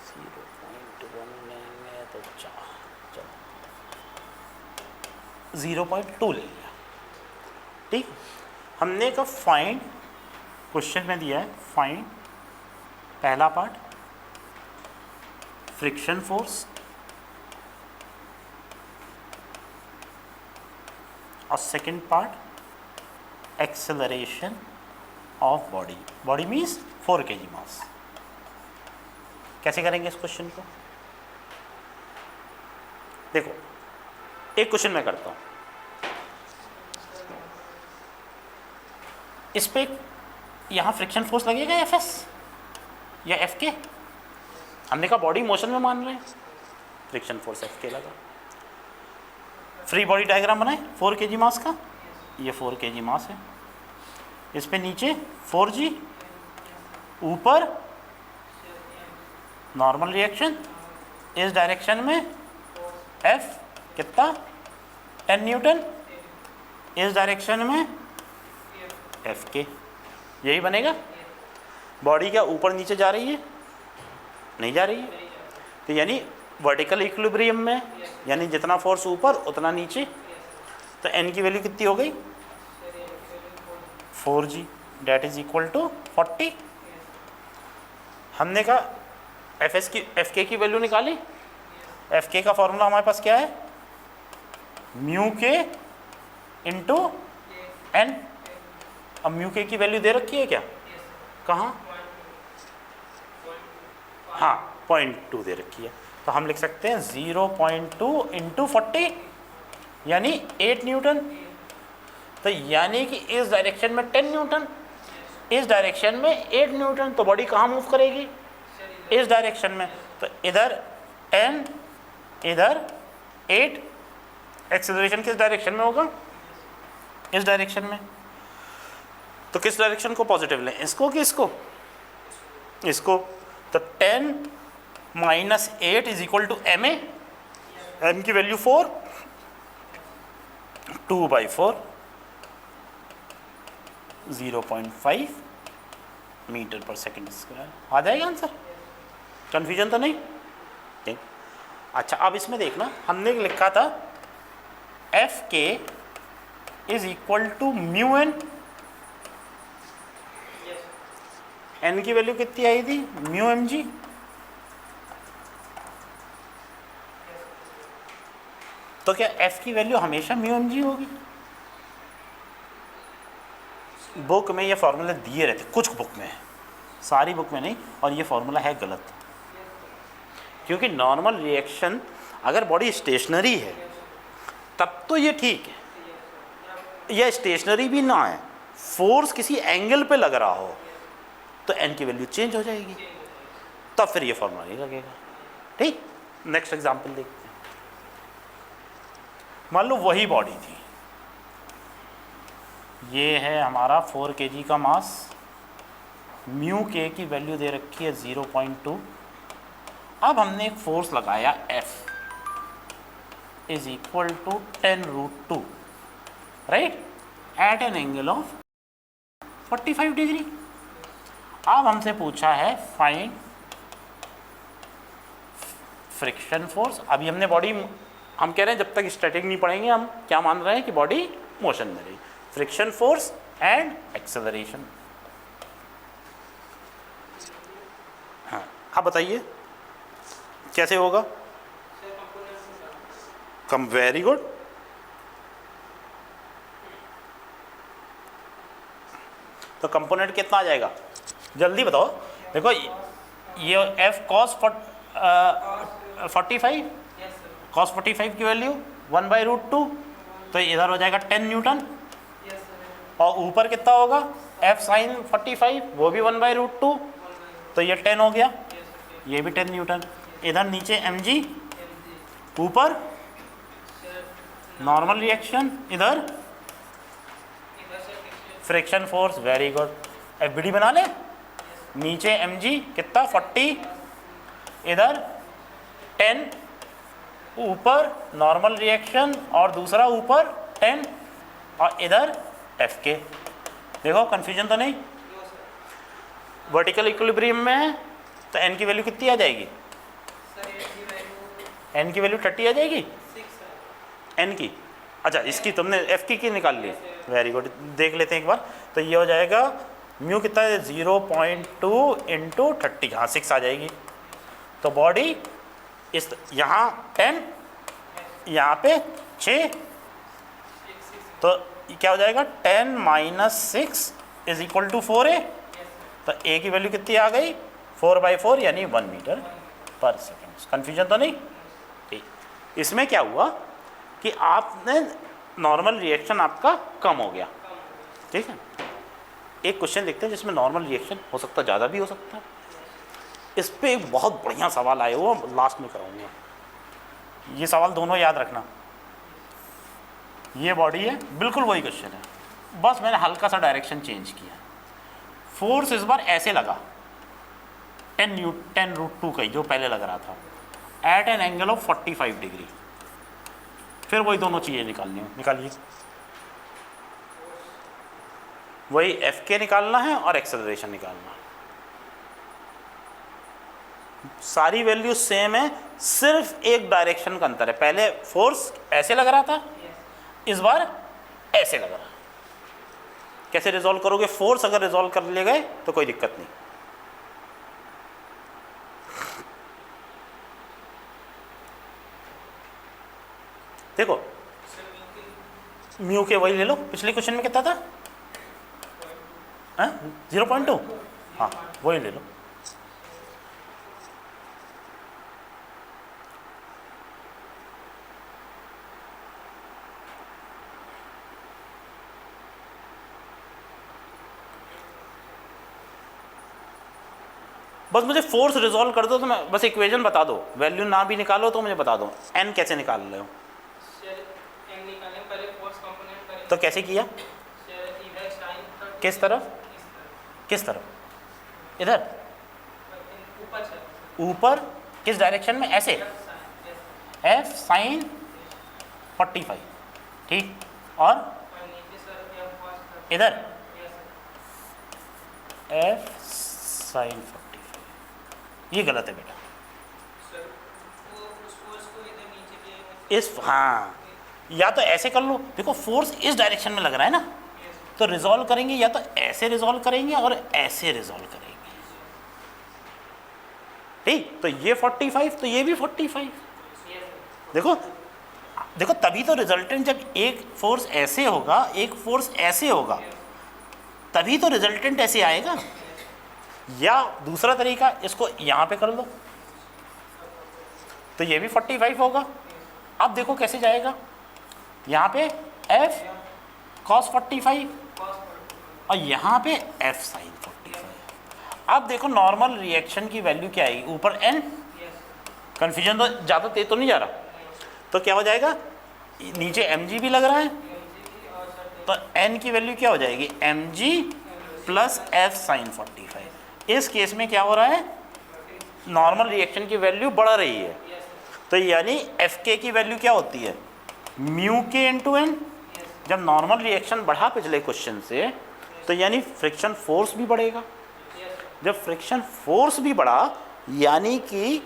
0.1 लेंगे तो 4, चलो 0.2 ले लिया। ठीक, हमने का फाइंड, क्वेश्चन में दिया है फाइंड, पहला पार्ट फ्रिक्शन फोर्स और second part acceleration of body. Body means 4 kg मास। कैसे करेंगे इस क्वेश्चन को? देखो, एक क्वेश्चन मैं करता हूं। इस पे यहां फ्रिक्शन फोर्स लगेगा Fs या Fk? हमने कहा बॉडी मोशन में मान रहे हैं, फ्रिक्शन फोर्स Fk लगा। फ्री बॉडी डायग्राम बनाए 4 kg मास का, ये 4 kg मास है। इस पे नीचे 4g ऊपर नॉर्मल रिएक्शन, इस डायरेक्शन में एफ कितना 10 न्यूटन, इस डायरेक्शन में एफ के, यही बनेगा। बॉडी क्या ऊपर नीचे जा रही है? नहीं जा रही है। तो यानी वर्टिकल इक्विलिब्रियम में, यानी जितना फोर्स ऊपर उतना नीचे, तो एन की वैल्यू कितनी हो गई 4g, date is equal to 40। हमने कहा एफ के की वैल्यू निकाली। एफ के का फॉर्मूला हमारे पास क्या है? म्यू के इंटू एन। अब म्यू के की वैल्यू दे रखी है क्या? कहाँ? हाँ 0.2 दे रखी है। तो हम लिख सकते हैं 0.2 इंटू 40 यानी 8 न्यूटन। तो यानी कि इस डायरेक्शन में 10 न्यूटन, इस डायरेक्शन में 8 न्यूटन। तो बॉडी कहाँ मूव करेगी? इस डायरेक्शन में। तो इधर 10 इधर 8, एक्सेलरेशन किस डायरेक्शन में होगा? इस डायरेक्शन में। तो किस डायरेक्शन को पॉजिटिव लें, इसको कि इसको? इसको। तो 10 minus 8 is equal to M A, M की वैल्यू 4, 2/4 0.5 मीटर पर सेकेंड स्क्वायर। आ जाएगा आंसर? कन्फ्यूजन तो नहीं? ठीक। अच्छा अब इसमें देखना, हमने लिखा था F K is equal to mu N. N की वैल्यू कितनी आई थी? Mu M G. तो क्या एफ की वैल्यू हमेशा म्यू एम जी होगी? बुक में ये फॉर्मूला दिए रहते, कुछ बुक में, सारी बुक में नहीं, और ये फॉर्मूला है गलत। क्योंकि नॉर्मल रिएक्शन अगर बॉडी स्टेशनरी है तब तो ये ठीक है, या स्टेशनरी भी ना है, फोर्स किसी एंगल पे लग रहा हो तो एन की वैल्यू चेंज हो जाएगी, तब फिर ये फॉर्मूला नहीं लगेगा। ठीक। नेक्स्ट एग्जांपल देखते हैं। मान लो वही बॉडी थी, ये है हमारा 4 kg का मास, म्यू के की वैल्यू दे रखी है 0.2। अब हमने एक फोर्स लगाया F is equal to 10√2 right, at an angle of 45 degree. अब हमसे पूछा है फाइंड फ्रिक्शन फोर्स। अभी हमने बॉडी, हम कह रहे हैं जब तक स्टैटिक नहीं पढ़ेंगे हम क्या मान रहे हैं कि बॉडी मोशन में रही। Friction force and acceleration. हाँ आप बताइए कैसे होगा? कम, वेरी गुड। तो कंपोनेंट कितना आ जाएगा जल्दी बताओ। देखो ये एफ कॉस 45, कॉस 45 की वैल्यू 1/√2, तो इधर हो जाएगा 10 न्यूटन। और ऊपर कितना होगा? एफ साइन 45 वो भी 1/√2, तो ये 10 हो गया, ये भी 10 न्यूटन। इधर नीचे एम जी, ऊपर नॉर्मल रिएक्शन, इधर friction force. Very good. F B D बना ले। नीचे एम जी कितना 40, इधर 10, ऊपर नॉर्मल रिएक्शन और दूसरा ऊपर 10, और इधर एफ के। देखो कन्फ्यूजन तो नहीं? वर्टिकल इक्विलिब्रियम में है तो एन की वैल्यू कितनी आ जाएगी? एन की वैल्यू 30 आ जाएगी एन की। अच्छा इसकी तुमने एफ की निकाल ली, वेरी गुड। देख लेते हैं एक बार। तो ये हो जाएगा म्यू कितना है 0.2 इंटू 30, हाँ 6 आ जाएगी। तो बॉडी इस यहाँ 10, यहाँ पे 6, तो क्या हो जाएगा 10 minus 6 is equal to 4a। तो a की वैल्यू कितनी आ गई? 4/4 यानी 1 मीटर पर सेकेंड। कन्फ्यूजन तो नहीं? ठीक। इसमें क्या हुआ कि आपने नॉर्मल रिएक्शन आपका कम हो गया। ठीक है। एक क्वेश्चन देखते हैं जिसमें नॉर्मल रिएक्शन हो सकता है ज़्यादा भी हो सकता है। इस पर एक बहुत बढ़िया सवाल आया हुआ, लास्ट में कराऊंगा। ये सवाल दोनों याद रखना। ये बॉडी है, बिल्कुल वही क्वेश्चन है, बस मैंने हल्का सा डायरेक्शन चेंज किया। फोर्स इस बार ऐसे लगा, 10√2 का ही जो पहले लग रहा था, at an angle of 45 degree. फिर वही दोनों चीज़ें निकालनी है, निकालिए। वही एफ के निकालना है और एक्सेलरेशन निकालना है। सारी वैल्यू सेम है, सिर्फ एक डायरेक्शन का अंतर है। पहले फोर्स ऐसे लग रहा था, इस बार ऐसे लग रहा है। कैसे रिजॉल्व करोगे? फोर्स अगर रिजॉल्व कर ले गए तो कोई दिक्कत नहीं। देखो म्यू के वही ले लो, पिछले क्वेश्चन में कितना था? 0.2। हाँ वही ले लो। बस मुझे फोर्स रिजॉल्व कर दो तो मैं बस इक्वेशन बता दो, वैल्यू ना भी निकालो तो मुझे बता दो एन कैसे निकाल रहे हो। तो कैसे किया? किस तरफ? किस तरफ? इधर ऊपर? किस डायरेक्शन में? ऐसे एफ साइन 45, ठीक। और इधर एफ साइन 45, ये गलत है बेटा। इस हाँ, या तो ऐसे कर लो, देखो फोर्स इस डायरेक्शन में लग रहा है ना, तो रिजॉल्व करेंगे या तो ऐसे रिजॉल्व करेंगे और ऐसे रिजॉल्व करेंगे, ठीक। तो ये 45 तो ये भी 45। देखो देखो तभी तो रिजल्टेंट, जब एक फोर्स ऐसे होगा एक फोर्स ऐसे होगा तभी तो रिजल्टेंट ऐसे आएगा। या दूसरा तरीका, इसको यहां पे कर लो तो ये भी 45 होगा। अब देखो कैसे जाएगा, यहाँ पे f cos 45 और यहाँ पे f sin 45। अब देखो नॉर्मल रिएक्शन की वैल्यू क्या आएगी, ऊपर n। कन्फ्यूजन तो ज़्यादा तेज तो नहीं जा रहा, तो क्या हो जाएगा, नीचे mg भी लग रहा है तो n की वैल्यू क्या हो जाएगी, mg प्लस f sin 45। इस केस में क्या हो रहा है, नॉर्मल रिएक्शन की वैल्यू बढ़ रही है, तो यानी fk की वैल्यू क्या होती है, म्यू के इंटू एन। जब नॉर्मल रिएक्शन बढ़ा पिछले क्वेश्चन से, तो यानी फ्रिक्शन फोर्स भी बढ़ेगा। जब फ्रिक्शन फोर्स भी बढ़ा यानी कि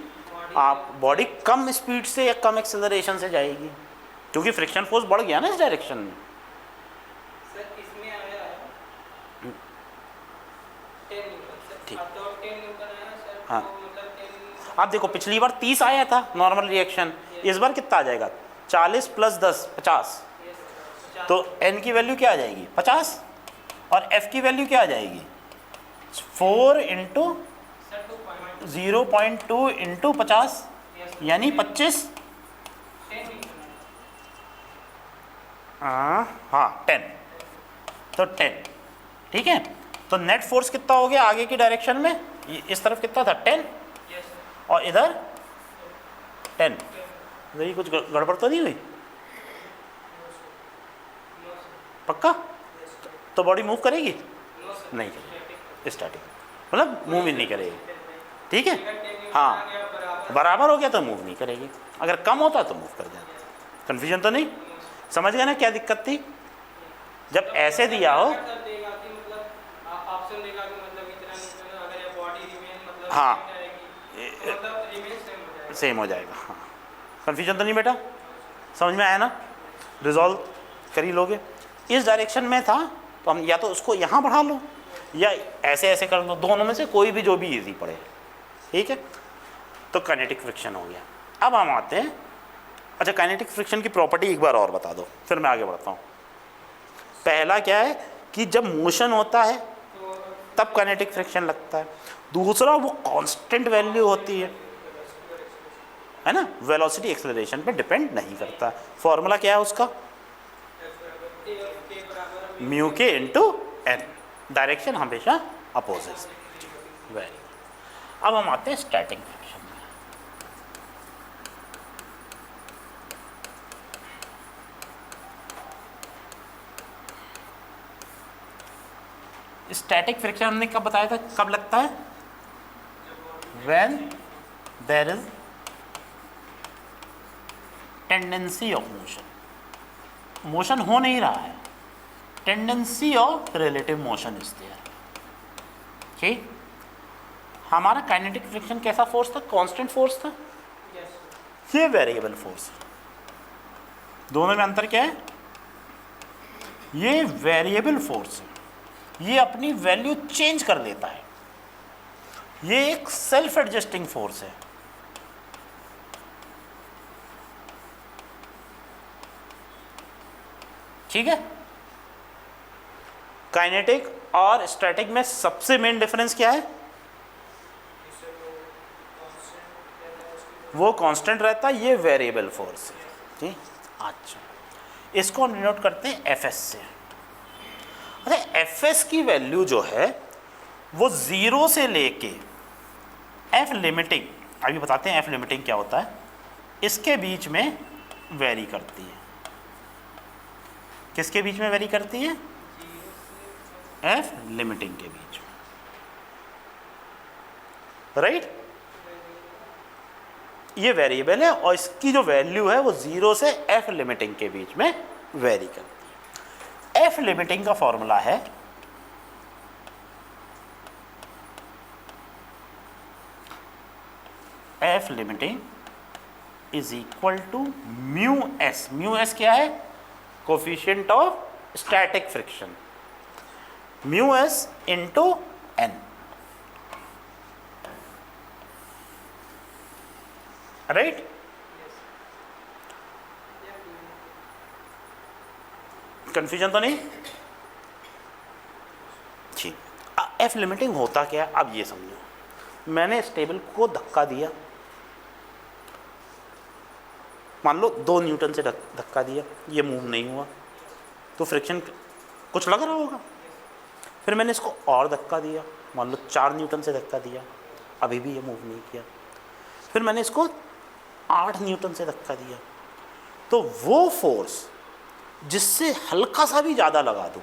आप बॉडी कम स्पीड से या कम एक्सेलरेशन से जाएगी, क्योंकि फ्रिक्शन फोर्स बढ़ गया ना इस डायरेक्शन में। सर इसमें आया है 10 न्यूटन सर, ठीक। अब तो 10 न्यूटन आया सर, हाँ। तो मतलब 10। आप देखो पिछली बार 30 आया था नॉर्मल रिएक्शन, इस बार कितना आ जाएगा, 40 प्लस 10 50। तो n की वैल्यू क्या आ जाएगी, 50, और f की वैल्यू क्या आ जाएगी, 4 इंटू 0.2 इंटू 50 यानी 25। हाँ 10, तो 10, ठीक है। तो नेट फोर्स कितना हो गया आगे की डायरेक्शन में, इस तरफ कितना था 10 और इधर 10। ये कुछ गड़बड़ तो नहीं हुई, पक्का? तो बॉडी मूव करेगी? नहीं करेगी, स्टार्टिंग मतलब मूव ही नहीं करेगी, ठीक है। हाँ बराबर हो गया तो मूव नहीं करेगी, अगर कम होता तो मूव कर जाती। कन्फ्यूजन तो नहीं, समझ गए ना क्या दिक्कत थी? जब ऐसे दिया हो, हाँ सेम हो जाएगा। हाँ कन्फ्यूजन तो नहीं बेटा, समझ में आया ना? रिजॉल्व कर ही लोगे। इस डायरेक्शन में था तो हम या तो उसको यहाँ बढ़ा लो या ऐसे ऐसे कर लो, दोनों में से कोई भी जो भी इजी पड़े, ठीक है। तो काइनेटिक फ्रिक्शन हो गया। अब हम आते हैं, अच्छा काइनेटिक फ्रिक्शन की प्रॉपर्टी एक बार और बता दो फिर मैं आगे बढ़ता हूँ। पहला क्या है कि जब मोशन होता है तब काइनेटिक फ्रिक्शन लगता है, दूसरा वो कांस्टेंट वैल्यू होती है ना, वेलोसिटी एक्सेलरेशन पे डिपेंड नहीं करता। फॉर्मूला क्या है उसका, म्यू के इंटू एन, डायरेक्शन हमेशा अपोजिट। वेरी, अब हम आते हैं स्टैटिक फ्रिक्शन में। स्टैटिक फ्रिक्शन हमने कब बताया था, कब लगता है, when there is tendency of motion हो नहीं रहा है, tendency of relative motion is there. ठीक, हमारा काइनेटिक फ्रिक्शन कैसा फोर्स था? कांस्टेंट फोर्स था, यस ये वेरिएबल फोर्स है। दोनों में अंतर क्या है? ये वेरिएबल फोर्स है, ये अपनी वैल्यू चेंज कर देता है, ये एक सेल्फ एडजस्टिंग फोर्स है। ठीक है, काइनेटिक और स्टैटिक में सबसे मेन डिफरेंस क्या है? वो कांस्टेंट रहता है, ये वेरिएबल फोर्स है। ठीक, अच्छा, इसको हम डिनोट करते हैं एफएस से। अच्छा, एफएस की वैल्यू जो है वो 0 से लेके एफ लिमिटिंग, अभी बताते हैं एफ लिमिटिंग क्या होता है, इसके बीच में वेरी करती है। किसके बीच में वेरी करती है? एफ लिमिटिंग के बीच में, राइट? ये वेरिएबल है और इसकी जो वैल्यू है वो 0 से एफ लिमिटिंग के बीच में वेरी करती है। एफ लिमिटिंग का फॉर्मूला है F limiting is equal to mu S. Mu S क्या है? Coefficient of static friction, mu S into N, right? Confusion तो नहीं? ठीक, एफ लिमिटिंग होता क्या है अब ये समझो। मैंने इस टेबल को धक्का दिया, मान लो 2 न्यूटन से धक्का दिया, ये मूव नहीं हुआ तो फ्रिक्शन कुछ लग रहा होगा। फिर मैंने इसको और धक्का दिया, मान लो 4 न्यूटन से धक्का दिया, अभी भी ये मूव नहीं किया। फिर मैंने इसको 8 न्यूटन से धक्का दिया, तो वो फोर्स जिससे हल्का सा भी ज़्यादा लगा दूं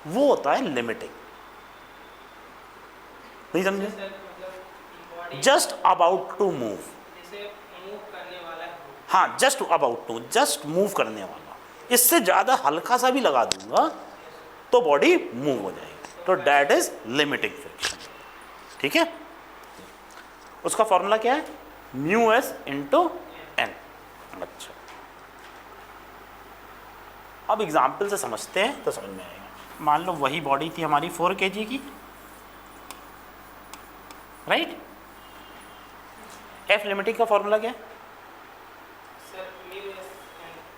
वो होता है लिमिटिंग। नहीं समझे? जस्ट अबाउट टू मूव, हाँ, just about to, just move करने वाला, इससे ज़्यादा हल्का सा भी लगा दूंगा तो बॉडी मूव हो जाएगी, तो दैट इज लिमिटिंग फ्रिक्शन। ठीक है, उसका फॉर्मूला क्या है? Mu S into N. अच्छा, अब एग्जाम्पल से समझते हैं तो समझ में आएगा। मान लो वही बॉडी थी हमारी 4 kg की, राइट? एफ लिमिटिंग का फॉर्मूला क्या है?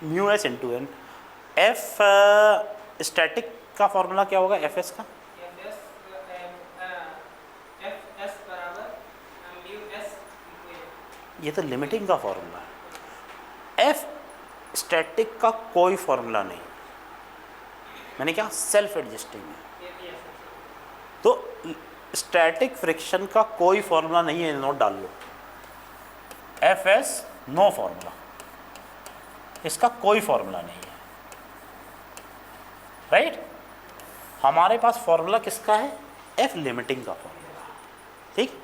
Mu S into N. F static का फॉर्मूला क्या होगा एफ एस का? ये तो लिमिटिंग का फॉर्मूला है। एफ स्टैटिक का कोई फॉर्मूला नहीं, मैंने क्या सेल्फ एडजस्टिंग है, तो स्टैटिक फ्रिक्शन का कोई फॉर्मूला नहीं है, नोट डाल लो। एफ एस नो फॉर्मूला, इसका कोई फॉर्मूला नहीं है, राइट? हमारे पास फॉर्मूला किसका है? एफ लिमिटिंग का फॉर्मूला। ठीक,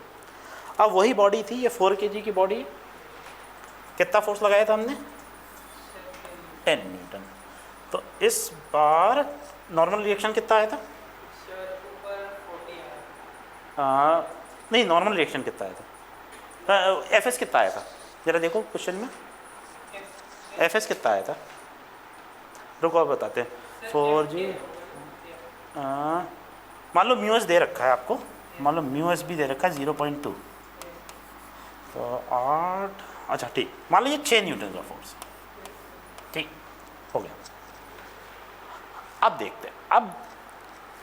अब वही बॉडी थी, ये 4 kg की बॉडी, कितना फोर्स लगाया था हमने? 10 न्यूटन। तो इस बार नॉर्मल रिएक्शन कितना आया था? नहीं, नॉर्मल रिएक्शन कितना आया था? एफ एस कितना आया था जरा देखो क्वेश्चन में, एफ एस कितना आया था? रुको आप बताते हैं। 4G, मान लो म्यू एस दे रखा है आपको, मान लो म्यू एस भी दे रखा है 0.2, तो 8, अच्छा ठीक, मान लो ये 6 न्यूटन का फोर्स, ठीक हो गया। अब देखते हैं, अब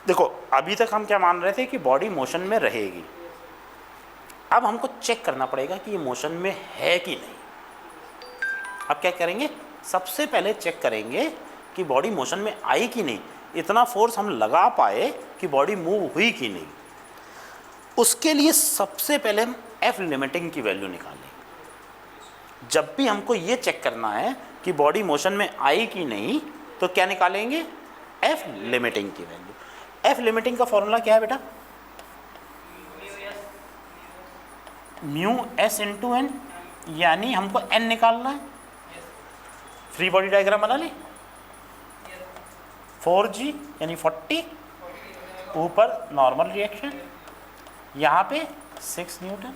देखो अभी तक हम क्या मान रहे थे कि बॉडी मोशन में रहेगी, अब हमको चेक करना पड़ेगा कि ये मोशन में है कि नहीं। अब क्या करेंगे? सबसे पहले चेक करेंगे कि बॉडी मोशन में आई कि नहीं, इतना फोर्स हम लगा पाए कि बॉडी मूव हुई कि नहीं। उसके लिए सबसे पहले हम एफ लिमिटिंग की वैल्यू निकालेंगे। जब भी हमको ये चेक करना है कि बॉडी मोशन में आई कि नहीं, तो क्या निकालेंगे? एफ लिमिटिंग की वैल्यू। एफ लिमिटिंग का फॉर्मूला क्या है बेटा? म्यू एस इंटू एन, यानी हमको एन निकालना है। फ्री बॉडी डायग्राम बना ली। 4g यानी 40, ऊपर नॉर्मल रिएक्शन, यहाँ पे 6 न्यूटन,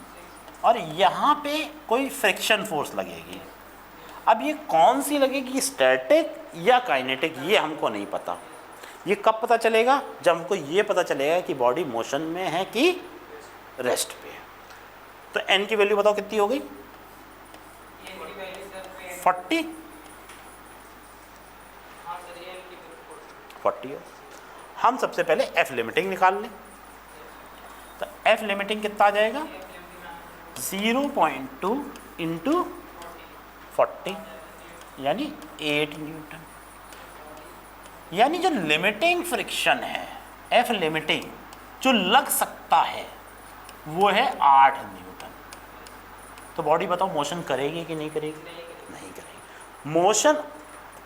और यहाँ पे कोई फ्रिक्शन फोर्स लगेगी। अब ये कौन सी लगेगी, स्टैटिक या काइनेटिक, ये हमको नहीं पता। ये कब पता चलेगा, जब हमको ये पता चलेगा कि बॉडी मोशन में है कि रेस्ट पे है। तो एन की वैल्यू बताओ कितनी हो गई, 40 40 हम सबसे पहले एफ लिमिटिंग निकाल लें। तो एफ लिमिटिंग कितना आ जाएगा, 0.2 इंटू 40 यानी 8 न्यूटन। यानी जो लिमिटिंग फ्रिक्शन है, एफ लिमिटिंग जो लग सकता है वो है 8 न्यूटन। तो बॉडी बताओ मोशन करेगी कि नहीं करेगी, नहीं करेगी। मोशन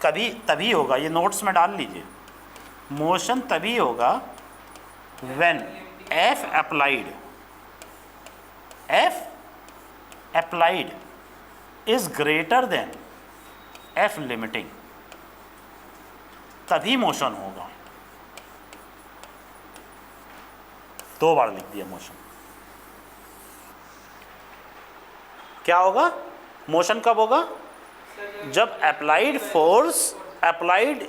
कभी तभी होगा, ये नोट्स में डाल लीजिए, मोशन तभी होगा when F applied is greater than F limiting, तभी मोशन होगा। 2 बार लिख दिया मोशन। क्या होगा, मोशन कब होगा, जब अप्लाइड फोर्स अप्लाइड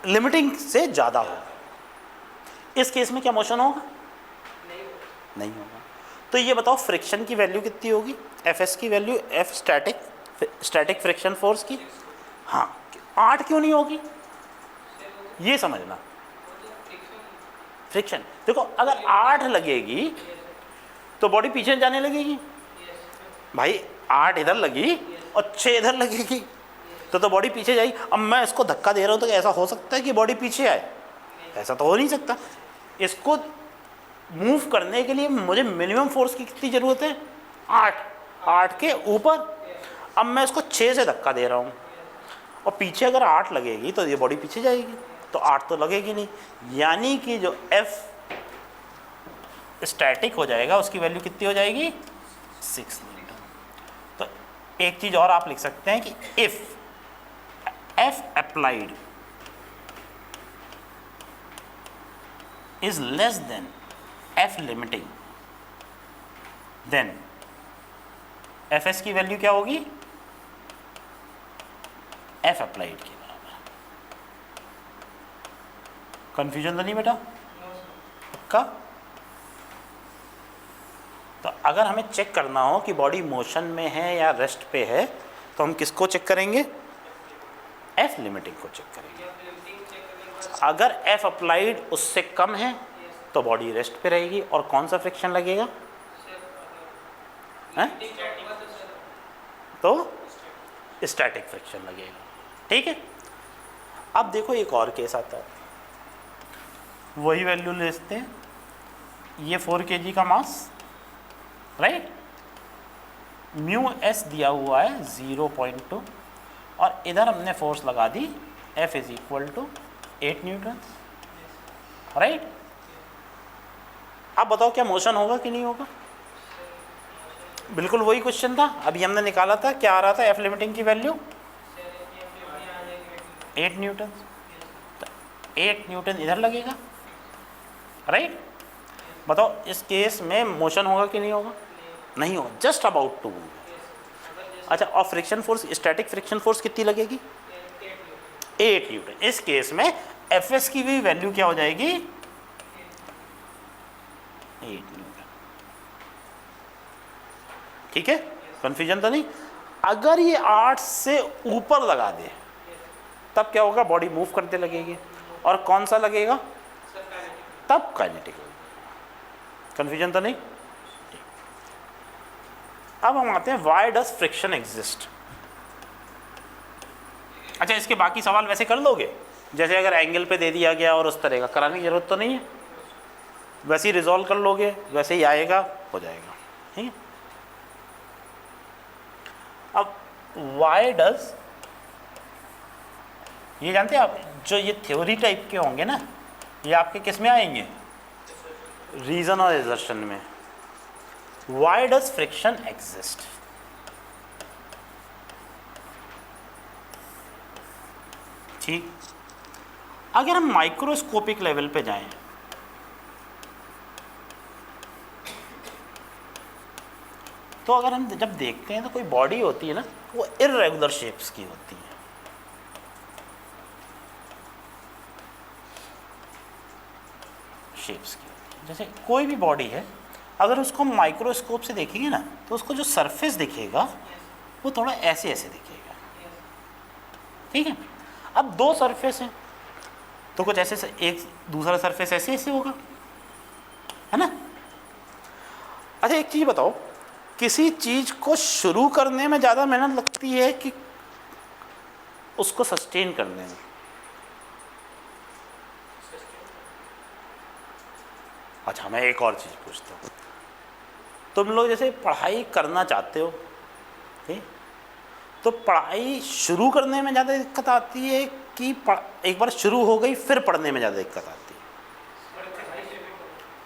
लिमिटिंग से ज़्यादा होगा। इस केस में क्या मोशन होगा, नहीं होगा। तो ये बताओ फ्रिक्शन की वैल्यू कितनी होगी, एफ एस की value, F static friction force की, हाँ 8 क्यों नहीं होगी, ये समझना। फ्रिक्शन देखो, अगर 8 लगेगी तो बॉडी पीछे जाने लगेगी। भाई 8 इधर लगी और 6 इधर लगेगी, तो बॉडी पीछे जाएगी। अब मैं इसको धक्का दे रहा हूँ तो ऐसा हो सकता है कि बॉडी पीछे आए, ऐसा तो हो नहीं सकता। इसको मूव करने के लिए मुझे मिनिमम फोर्स की कितनी ज़रूरत है, 8 के ऊपर। अब मैं इसको 6 से धक्का दे रहा हूँ और पीछे अगर 8 लगेगी तो ये बॉडी पीछे जाएगी, तो 8 तो लगेगी नहीं। यानी कि जो एफ स्टैटिक हो जाएगा उसकी वैल्यू कितनी हो जाएगी, 6 न्यूटन। तो एक चीज़ और आप लिख सकते हैं कि if F applied is less than F limiting, then Fs की वैल्यू क्या होगी, F applied के बराबर। कंफ्यूजन तो नहीं बेटा, पक्का? तो अगर हमें चेक करना हो कि बॉडी मोशन में है या रेस्ट पे है, तो हम किसको चेक करेंगे, F लिमिटिंग को चेक करेंगे। अगर F अप्लाइड उससे कम है तो बॉडी रेस्ट पे रहेगी, और कौन सा फ्रिक्शन लगेगा, है? तो स्टैटिक फ्रिक्शन लगेगा। ठीक है, अब देखो एक और केस आता है, वही वैल्यू लेते हैं। ये 4 kg का मास, राइट, म्यू एस दिया हुआ है 0.2, और इधर हमने फोर्स लगा दी F is equal to 8 newton, right. अब बताओ क्या मोशन होगा कि नहीं होगा, बिल्कुल वही क्वेश्चन था, अभी हमने निकाला था। क्या आ रहा था एफ लिमिटिंग की वैल्यू, 8 न्यूटन। तो 8 न्यूटन इधर लगेगा, राइट। बताओ इस केस में मोशन होगा कि नहीं होगा, नहीं होगा, जस्ट अबाउट टू। अच्छा, और friction force, static friction force कितनी लगेगी, 8 न्यूटन। इस केस में एफ एस की भी वैल्यू क्या हो जाएगी, 8 न्यूटन। ठीक है, कंफ्यूजन तो नहीं। अगर ये 8 से ऊपर लगा दे तब क्या होगा, बॉडी मूव करते लगेगी, और कौन सा लगेगा, तब काइनेटिक होगा। कंफ्यूजन तो नहीं। अब हम आते हैं व्हाई डज फ्रिक्शन एग्जिस्ट। अच्छा, इसके बाकी सवाल वैसे कर लोगे, जैसे अगर एंगल पे दे दिया गया और उस तरह का, कराने की जरूरत तो नहीं है, वैसे ही रिजॉल्व कर लोगे, वैसे ही आएगा, हो जाएगा। ठीक है, अब व्हाई डज, ये जानते हैं आप, जो ये थ्योरी टाइप के होंगे ना, ये आपके किस में आएंगे, रीजन और एजर्शन में। Why does friction exist? ठीक, अगर हम माइक्रोस्कोपिक लेवल पे जाएं तो अगर हम जब देखते हैं तो कोई बॉडी होती है ना, वो इर्रेगुलर शेप्स की होती है। शेप्स की होती है। जैसे कोई भी बॉडी है, अगर उसको हम माइक्रोस्कोप से देखेंगे ना तो उसको जो सरफेस दिखेगा वो थोड़ा ऐसे ऐसे दिखेगा। ठीक है, अब दो सरफेस हैं तो कुछ ऐसे से, एक दूसरा सरफेस ऐसे ऐसे होगा, है ना। अच्छा एक चीज़ बताओ, किसी चीज़ को शुरू करने में ज़्यादा मेहनत लगती है कि उसको सस्टेन करने में? अच्छा मैं एक और चीज़ पूछता हूँ, तुम लोग जैसे पढ़ाई करना चाहते हो, ठीक, तो पढ़ाई शुरू करने में ज़्यादा दिक्कत आती है कि एक बार शुरू हो गई फिर पढ़ने में ज़्यादा दिक्कत आती है?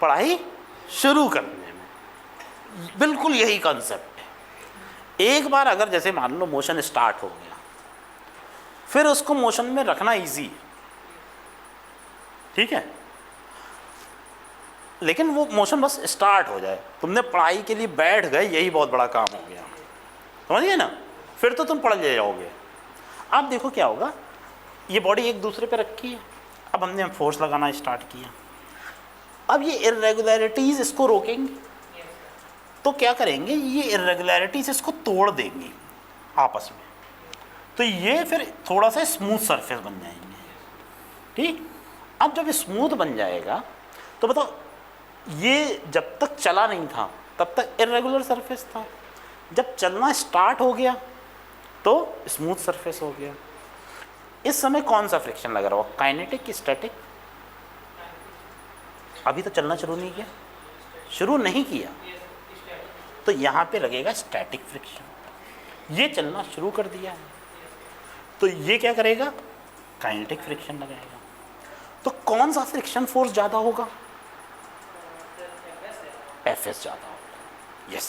पढ़ाई शुरू करने में, बिल्कुल यही कॉन्सेप्ट है। एक बार अगर जैसे मान लो मोशन स्टार्ट हो गया, फिर उसको मोशन में रखना इजी है, ठीक है, लेकिन वो मोशन बस स्टार्ट हो जाए, तुमने पढ़ाई के लिए बैठ गए, यही बहुत बड़ा काम हो गया, समझ गए ना, फिर तो तुम पढ़ ले जाओगे। अब देखो क्या होगा, ये बॉडी एक दूसरे पे रखी है, अब हमने फोर्स लगाना स्टार्ट किया, अब ये इर्रेगुलरिटीज इसको रोकेंगे, तो क्या करेंगे, ये इर्रेगुलरिटीज इसको तोड़ देंगी आपस में, तो ये फिर थोड़ा सा स्मूथ सरफेस बन जाएंगे। ठीक, अब जब स्मूथ बन जाएगा तो बताओ, ये जब तक चला नहीं था तब तक इर्रेगुलर सरफेस था, जब चलना स्टार्ट हो गया तो स्मूथ सरफेस हो गया। इस समय कौन सा फ्रिक्शन लग रहा हो, काइनेटिक कि स्टैटिक? अभी तो चलना शुरू नहीं किया, शुरू नहीं किया, तो यहाँ पे लगेगा स्टैटिक फ्रिक्शन। ये चलना शुरू कर दिया है तो ये क्या करेगा, काइनेटिक फ्रिक्शन लगाएगा। तो कौन सा फ्रिक्शन फोर्स ज़्यादा होगा? Fs ज़्यादा होगा। Yes,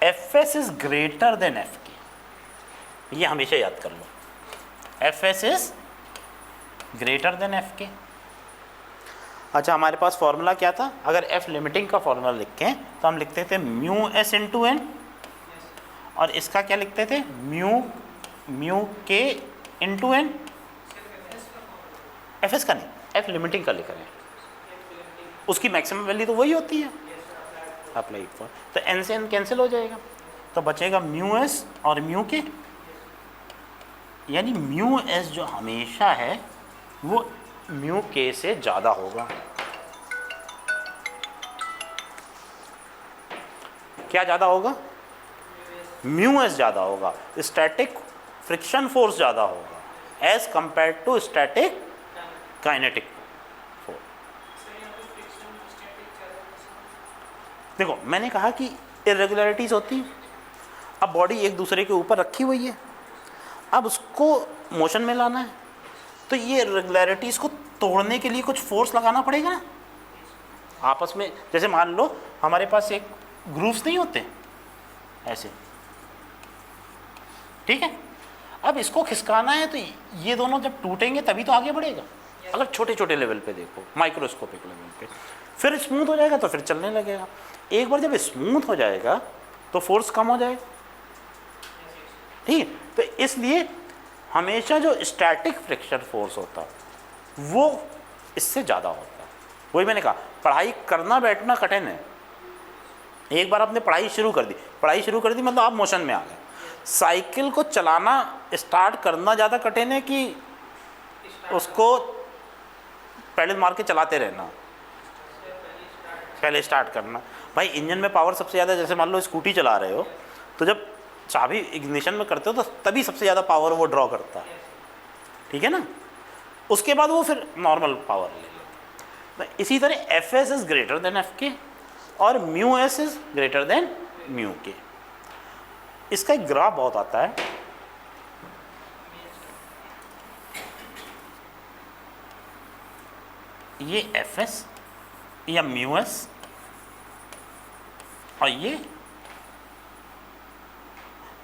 Fs is greater than Fk, ये हमेशा याद कर लो, Fs is greater than Fk। अच्छा हमारे पास फॉर्मूला क्या था, अगर F लिमिटिंग का फॉर्मूला लिखें तो हम लिखते थे म्यू एस इंटू एन, और इसका क्या लिखते थे, म्यू के इंटू एन। Fs का नहीं, F लिमिटिंग का लिख रहे हैं, उसकी मैक्सिमम वैल्यू तो वही होती है अप्लाइड फॉर, तो एन से एन कैंसिल हो जाएगा, तो बचेगा म्यू एस और म्यू के, यानी म्यू एस जो हमेशा है वो म्यू के से ज़्यादा होगा। क्या ज़्यादा होगा, म्यू एस ज़्यादा होगा, स्टैटिक फ्रिक्शन फोर्स ज़्यादा होगा as compare to static kinetic force. देखो मैंने कहा कि इरेगुलरिटीज़ होती हैं, अब बॉडी एक दूसरे के ऊपर रखी हुई है, अब उसको मोशन में लाना है, तो ये इरेगुलरिटीज़ को तोड़ने के लिए कुछ फोर्स लगाना पड़ेगा ना आपस में। जैसे मान लो हमारे पास एक ग्रूव्स नहीं होते ऐसे, ठीक है, अब इसको खिसकाना है तो ये दोनों जब टूटेंगे तभी तो आगे बढ़ेगा। अगर छोटे छोटे लेवल पे देखो, माइक्रोस्कोपिक लेवल पे, फिर स्मूथ हो जाएगा तो फिर चलने लगेगा। एक बार जब स्मूथ हो जाएगा तो फोर्स कम हो जाएगा, ठीक है। तो इसलिए हमेशा जो स्टैटिक फ्रिक्शन फोर्स होता है वो इससे ज़्यादा होता है। वही मैंने कहा, पढ़ाई करना बैठना कठिन है। एक बार आपने पढ़ाई शुरू कर दी मतलब आप मोशन में आ गए। साइकिल को चलाना स्टार्ट करना ज़्यादा कठिन है कि उसको पैडल मार के चलाते रहना, पहले स्टार्ट करना। भाई इंजन में पावर सबसे ज़्यादा, जैसे मान लो स्कूटी चला रहे हो तो जब चाबी इग्निशन में करते हो तो तभी सबसे ज़्यादा पावर वो ड्रॉ करता है, ठीक है ना, उसके बाद वो फिर नॉर्मल पावर ले लेता है। तो इसी तरह F S is greater than F के और mu S is greater than mu के। इसका एक ग्राफ बहुत आता है, ये एफ एस या म्यू एस और ये,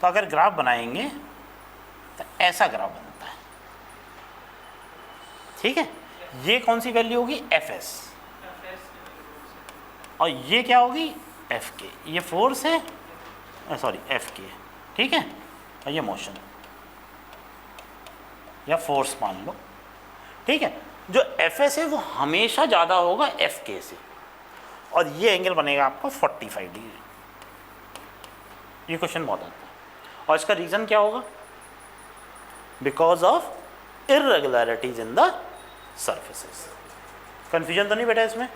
तो अगर ग्राफ बनाएंगे तो ऐसा ग्राफ बनता है, ठीक है। ये कौन सी वैल्यू होगी, एफ एस, और ये क्या होगी, एफ के। ये फोर्स है, सॉरी एफ के, ठीक है। और ये मोशन या फोर्स मान लो, ठीक है। जो एफ एस है वो हमेशा ज़्यादा होगा एफ के से, और ये एंगल बनेगा आपका 45 डिग्री। ये क्वेश्चन बहुत आता है, और इसका रीज़न क्या होगा, because of irregularities in the surfaces. Confusion तो नहीं बेटा इसमें,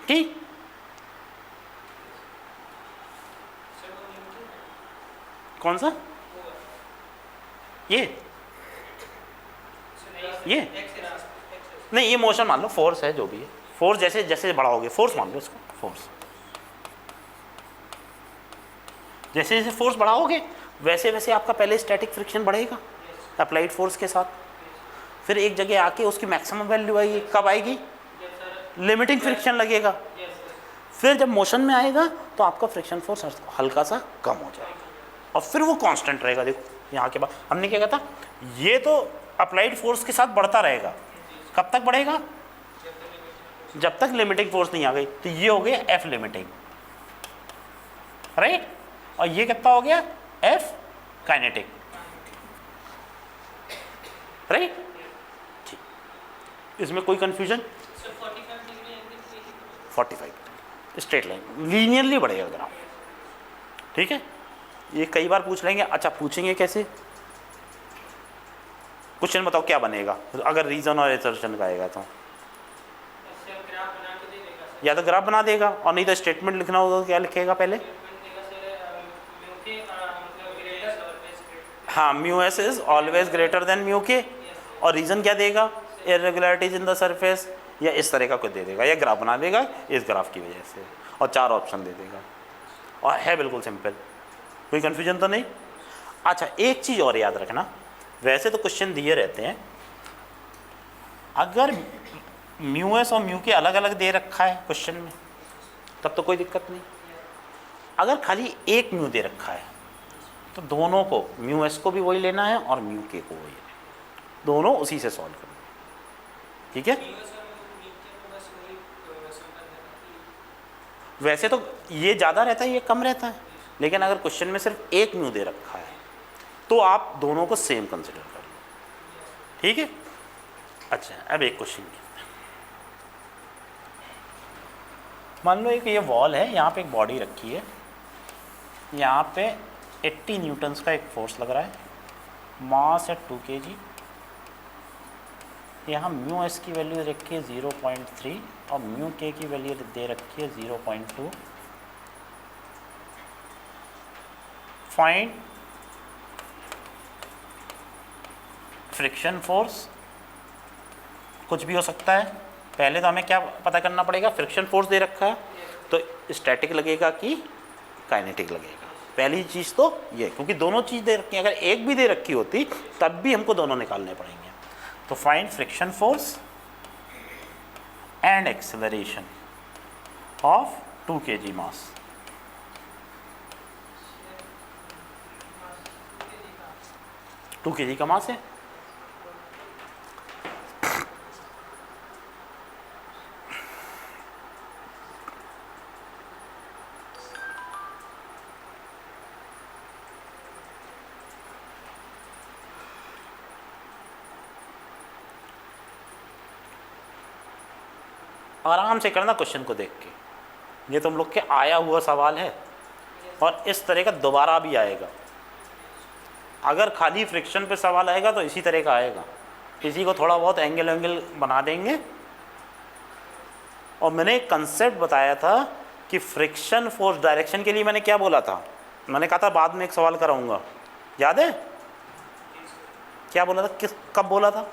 ठीक। कौन सा, ये नहीं, ये मोशन मान लो, फोर्स है जो भी है, फोर्स जैसे जैसे बढ़ाओगे, फोर्स मान लो इसको, फोर्स जैसे जैसे फोर्स बढ़ाओगे वैसे वैसे आपका पहले स्टैटिक फ्रिक्शन बढ़ेगा अप्लाइड फोर्स के साथ, फिर एक जगह आके उसकी मैक्सिमम वैल्यू आएगी, कब आएगी, लिमिटिंग फ्रिक्शन लगेगा, फिर जब मोशन में आएगा तो आपका फ्रिक्शन फोर्स हल्का सा कम हो जाएगा, और फिर वो कांस्टेंट रहेगा। देखो यहाँ के बाद हमने क्या कहा था, ये तो अप्लाइड फोर्स के साथ बढ़ता रहेगा, कब तक बढ़ेगा, जब तक लिमिटिंग फोर्स नहीं आ गई। तो ये हो गया एफ लिमिटिंग, राइट, और ये कितना हो गया, एफ काइनेटिक, राइट। ठीक, इसमें कोई कंफ्यूजन, 45 स्ट्रेट लाइन लीनियरली बढ़ेगा ग्राफ, ठीक है। ये कई बार पूछ लेंगे। अच्छा, पूछेंगे कैसे, क्वेश्चन बताओ क्या बनेगा अगर रीजन और एसर्शन का आएगा तो, या तो ग्राफ बना देगा, और नहीं तो स्टेटमेंट लिखना होगा तो क्या लिखेगा पहले, हाँ, mu S is always greater than mu के, और रीजन क्या देगा, इर्रेगुलरिटीज इन द सरफेस, या इस तरह का कुछ दे देगा, या ग्राफ बना देगा इस ग्राफ की वजह से, और 4 ऑप्शन दे देगा, और है बिल्कुल सिंपल, कोई कन्फ्यूजन तो नहीं। अच्छा, एक चीज़ और याद रखना, वैसे तो क्वेश्चन दिए रहते हैं, अगर म्यू एस और म्यू के अलग अलग दे रखा है क्वेश्चन में तब तो कोई दिक्कत नहीं, अगर खाली एक म्यू दे रखा है तो दोनों को, म्यू एस को भी वही लेना है और म्यू के को वही लेना है, दोनों उसी से सॉल्व करना है, ठीक है। वैसे तो ये ज़्यादा रहता है, ये कम रहता है, लेकिन अगर क्वेश्चन में सिर्फ एक म्यू दे रखा है तो आप दोनों को सेम कंसिडर कर लो, ठीक है। अच्छा, अब एक क्वेश्चन, मान लो एक ये वॉल है, यहाँ पे एक बॉडी रखी है, यहाँ पे 80 न्यूटन्स का एक फोर्स लग रहा है, मास है 2 kg, यहाँ म्यू एस की वैल्यू रखी है 0.3 और म्यू के की वैल्यू दे रखी है 0.2। फाइंड फ्रिक्शन फोर्स, कुछ भी हो सकता है, पहले तो हमें क्या पता करना पड़ेगा, फ्रिक्शन फोर्स दे रखा है तो स्टैटिक लगेगा कि काइनेटिक लगेगा, पहली चीज़ तो ये, क्योंकि दोनों चीज़ दे रखी है, अगर एक भी दे रखी होती तब भी हमको दोनों निकालने पड़ेंगे। तो find friction force and acceleration of 2 kg mass, two kg का मास है, आराम से करना क्वेश्चन को देख के, ये तुम लोग के आया हुआ सवाल है और इस तरह का दोबारा भी आएगा। अगर खाली फ्रिक्शन पे सवाल आएगा तो इसी तरह का आएगा, इसी को थोड़ा बहुत एंगल बना देंगे। और मैंने एक कंसेप्ट बताया था कि फ्रिक्शन फोर्स डायरेक्शन के लिए मैंने क्या बोला था, मैंने कहा था बाद में एक सवाल कराऊंगा, याद है क्या बोला था, किस कब बोला था,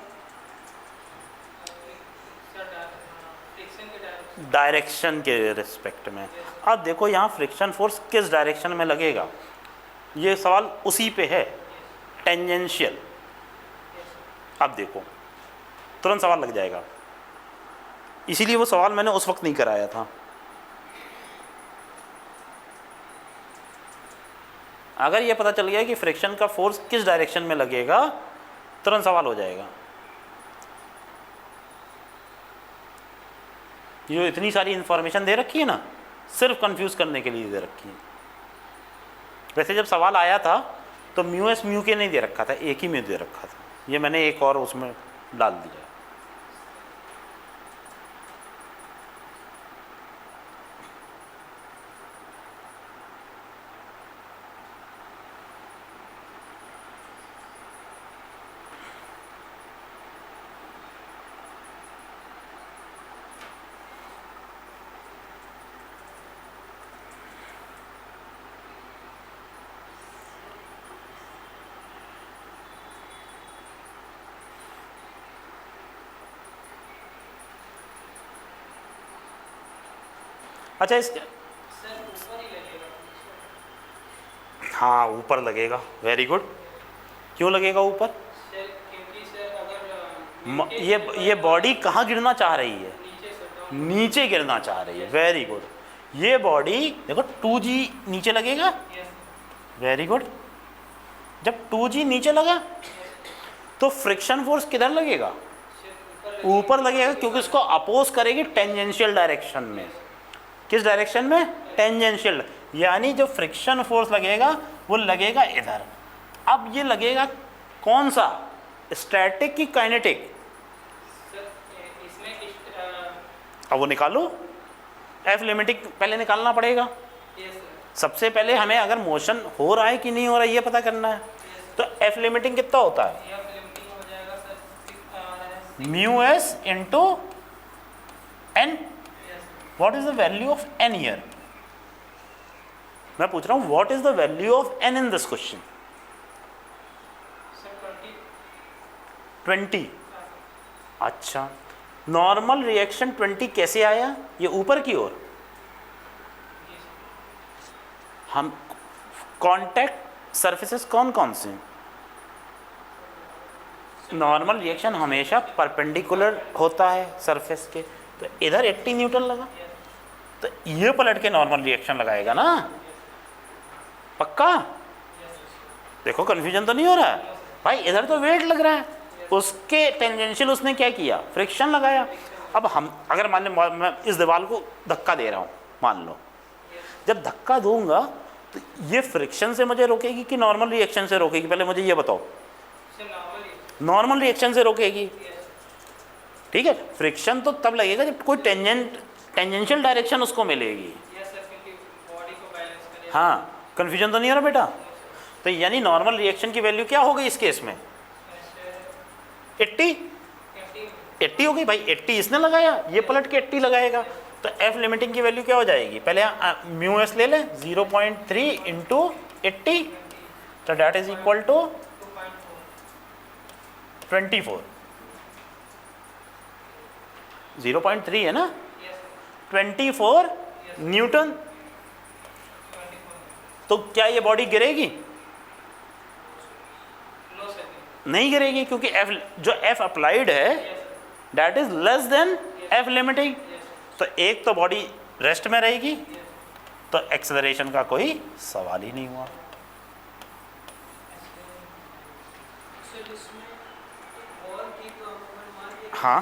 डायरेक्शन के रिस्पेक्ट में। अब देखो यहाँ फ्रिक्शन फोर्स किस डायरेक्शन में लगेगा, ये सवाल उसी पे है, टेंजेंशियल। अब देखो तुरंत सवाल लग जाएगा, इसीलिए वो सवाल मैंने उस वक्त नहीं कराया था। अगर ये पता चल गया कि फ्रिक्शन का फोर्स किस डायरेक्शन में लगेगा, तुरंत सवाल हो जाएगा। ये इतनी सारी इंफॉर्मेशन दे रखी है ना, सिर्फ कंफ्यूज करने के लिए दे रखी है। वैसे जब सवाल आया था तो म्यू एस म्यू के नहीं दे रखा था, एक ही म्यू दे रखा था। ये मैंने एक और उसमें डाल दिया। अच्छा, इसके सर ऊपर ही लगेगा। हाँ ऊपर लगेगा। Very good. क्यों लगेगा ऊपर? सर क्योंकि सर अगर ये बॉडी कहाँ गिरना चाह रही है? नीचे सर नीचे गिरना चाह रही है। Very good. ये बॉडी देखो 2G नीचे लगेगा। Yes very good. जब 2G नीचे लगा तो फ्रिक्शन फोर्स किधर लगेगा? सर ऊपर लगेगा, क्योंकि इसको अपोज करेगी टेंजेंशियल डायरेक्शन में। किस डायरेक्शन में? टेंजेंशियल। यानी जो फ्रिक्शन फोर्स लगेगा वो लगेगा इधर। अब ये लगेगा कौन सा, स्टैटिक की काइनेटिक? सर इसमें अब वो निकालो। एफ लिमिटिंग पहले निकालना पड़ेगा। यस सर सबसे पहले हमें अगर मोशन हो रहा है कि नहीं हो रहा है ये पता करना है। तो एफ लिमिटिंग कितना होता है? यह लिमिटिंग हो जाएगा sir mu S into N. What is the value of N here? मैं पूछ रहा हूं what is the value of N in this question? Sir 20। अच्छा, नॉर्मल रिएक्शन 20 कैसे आया? ये ऊपर की ओर। हम कांटेक्ट सरफेसेस कौन कौन से? नॉर्मल रिएक्शन हमेशा परपेंडिकुलर होता है सरफेस के। तो इधर 80 न्यूटन लगा, तो ये पलट के नॉर्मल रिएक्शन लगाएगा ना, पक्का? देखो कंफ्यूजन तो नहीं हो रहा है भाई। इधर तो वेट लग रहा है, उसके टेंजेंशियल उसने क्या किया? फ्रिक्शन लगाया। अब हम अगर मैं इस दीवार को धक्का दे रहा हूँ, मान लो, जब धक्का दूंगा तो ये फ्रिक्शन से मुझे रोकेगी कि नॉर्मल रिएक्शन से रोकेगी? पहले मुझे ये बताओ। नॉर्मल रिएक्शन से रोकेगी, ठीक है। फ्रिक्शन तो तब लगेगा जब कोई टेंजेंशियल डायरेक्शन उसको मिलेगी। हाँ, कंफ्यूजन तो नहीं हो रहा बेटा? तो यानी नॉर्मल रिएक्शन की वैल्यू क्या हो गई इस केस में? 80 हो गई भाई। 80 इसने लगाया, ये पलट के 80 लगाएगा। तो एफ लिमिटिंग की वैल्यू क्या हो जाएगी? पहले म्यू एस ले लें, 0.3 इंटू 80, तो डैट इज इक्वल टू 24। 0.3 है ना, 24 न्यूटन। तो क्या ये बॉडी गिरेगी? नहीं गिरेगी, क्योंकि एफ जो एफ अप्लाइड है that is less than F limiting. तो एक तो बॉडी रेस्ट में रहेगी, तो एक्सेलरेशन का कोई सवाल ही नहीं हुआ। हाँ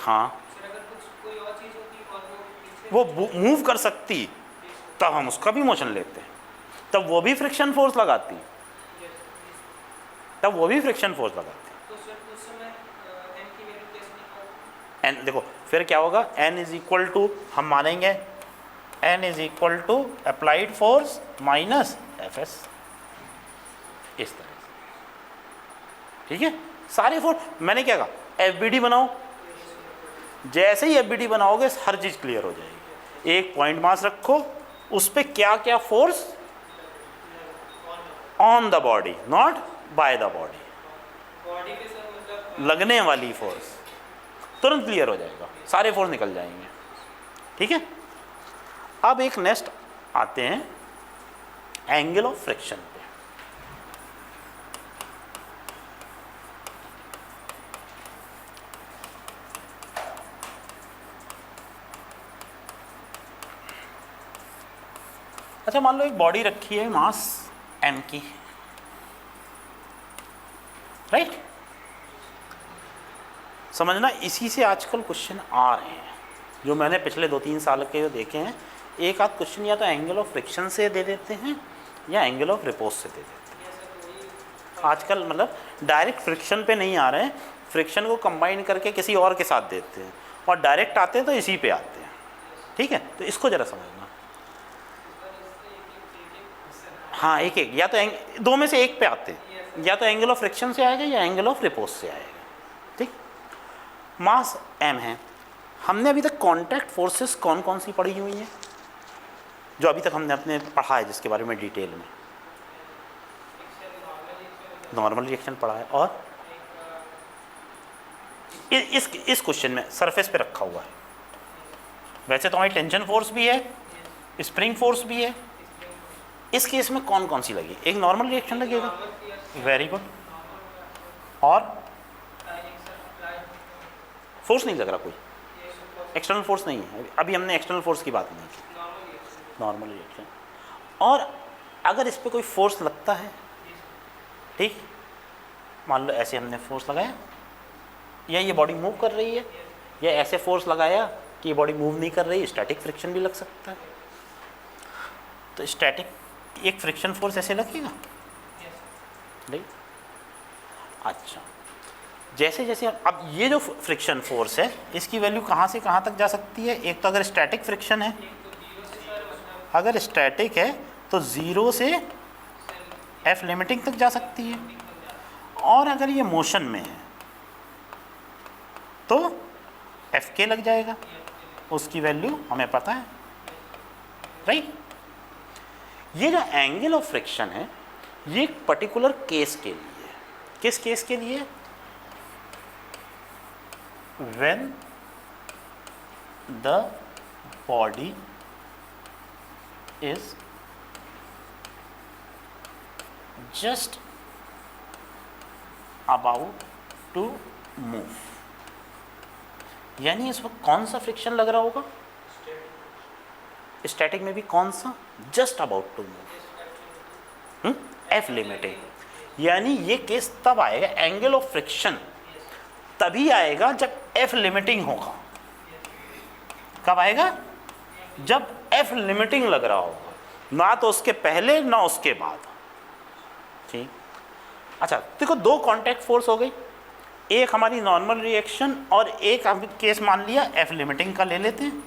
हाँ, वो मूव कर सकती तब हम उसका भी मोशन लेते हैं, तब वो भी फ्रिक्शन फोर्स लगाती, तब वो भी फ्रिक्शन फोर्स लगाती। एन देखो फिर क्या होगा, एन इज इक्वल टू, हम मानेंगे N is equal to applied force minus F S, इस तरह से, ठीक है। सारे फोर्स मैंने क्या कहा, एफ बी डी बनाओ। जैसे ही एफ बी डी बनाओगे हर चीज़ क्लियर हो जाएगी। एक पॉइंट मास रखो, उस पर क्या क्या force on the body, not by the body, लगने वाली फोर्स, तुरंत क्लियर हो जाएगा, सारे फोर्स निकल जाएंगे, ठीक है। अब एक नेक्स्ट आते हैं एंगल ऑफ फ्रिक्शन पे। अच्छा मान लो एक बॉडी रखी है मास m की, राइट। समझना, इसी से आजकल क्वेश्चन आ रहे हैं, जो मैंने पिछले 2-3 साल के देखे हैं। एक आध क्वेश्चन या तो एंगल ऑफ फ्रिक्शन से दे देते हैं या एंगल ऑफ रिपोज से दे देते हैं। आजकल मतलब डायरेक्ट फ्रिक्शन पे नहीं आ रहे हैं, फ्रिक्शन को कंबाइन करके किसी और के साथ देते हैं, और डायरेक्ट आते हैं तो इसी पे आते हैं, ठीक है। तो इसको ज़रा समझना। हाँ, एक एक, या तो दो में से एक पे आते हैं, या तो एंगल ऑफ फ्रिक्शन से आएगा या एंगल ऑफ रिपोज से आएगा, ठीक। मास m है। हमने अभी तक कॉन्टैक्ट फोर्सेस कौन कौन सी पढ़ी हुई हैं, जो अभी तक हमने अपने पढ़ा है, जिसके बारे में डिटेल में? नॉर्मल रिएक्शन पढ़ा है, और इस क्वेश्चन में सरफेस पे रखा हुआ है। वैसे तो हमारी टेंशन फोर्स भी है, स्प्रिंग फोर्स भी है। इस केस में कौन कौन सी लगी? एक नॉर्मल रिएक्शन लगेगा, वेरी गुड, और फोर्स नहीं लग रहा, कोई एक्सटर्नल फोर्स नहीं है। अभी हमने एक्सटर्नल फोर्स की बात नहीं की, नॉर्मल रिएक्शन। और अगर इस पे कोई फोर्स लगता है, ठीक, मान लो ऐसे हमने फोर्स लगाया, या ये बॉडी मूव कर रही है, या ऐसे फोर्स लगाया कि ये बॉडी मूव नहीं कर रही, स्टैटिक फ्रिक्शन भी लग सकता है। तो स्टैटिक एक फ्रिक्शन फोर्स ऐसे लगेगा, नहीं? अच्छा, जैसे जैसे अब ये जो फ्रिक्शन फोर्स है, इसकी वैल्यू कहाँ से कहाँ तक जा सकती है? एक तो अगर स्टैटिक फ्रिक्शन है, अगर स्टैटिक है तो 0 से F लिमिटिंग तक जा सकती है, और अगर ये मोशन में है तो Fk लग जाएगा, उसकी वैल्यू हमें पता है, राइट। ये जो एंगल ऑफ फ्रिक्शन है, ये एक पर्टिकुलर केस के लिए है। किस केस के लिए? when the body is just about to move, यानी इस वक्त कौन सा फ्रिक्शन लग रहा होगा? स्टैटिक में भी कौन सा? Just about to move, F limiting. यानी ये केस तब आएगा, एंगल ऑफ फ्रिक्शन तभी आएगा जब एफ लिमिटिंग होगा। कब आएगा? जब एफ लिमिटिंग लग रहा होगा, ना तो उसके पहले ना उसके बाद, ठीक। अच्छा, देखो दो कांटेक्ट फोर्स हो गई, एक हमारी नॉर्मल रिएक्शन और एक हम केस मान लिया एफ लिमिटिंग का ले लेते हैं,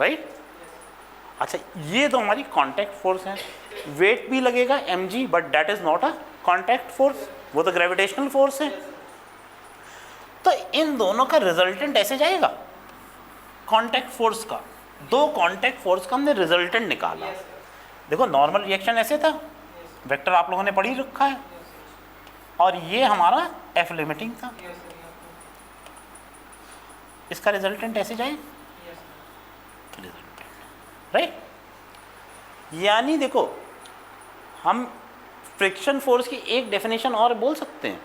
राइट। अच्छा, ये तो हमारी कांटेक्ट फोर्स है। वेट भी लगेगा mg, but that is not a contact force, वो तो ग्रेविटेशनल फोर्स है। तो इन दोनों का रिजल्टेंट ऐसे जाएगा, कांटेक्ट फोर्स का, दो कांटेक्ट फोर्स का हमने रिजल्टेंट निकाला। देखो नॉर्मल रिएक्शन ऐसे था, वेक्टर आप लोगों ने पढ़ ही रखा है, और ये हमारा एफ लिमिटिंग था, इसका रिजल्टेंट ऐसे जाए, राइट। यानी देखो, हम फ्रिक्शन फोर्स की एक डेफिनेशन और बोल सकते हैं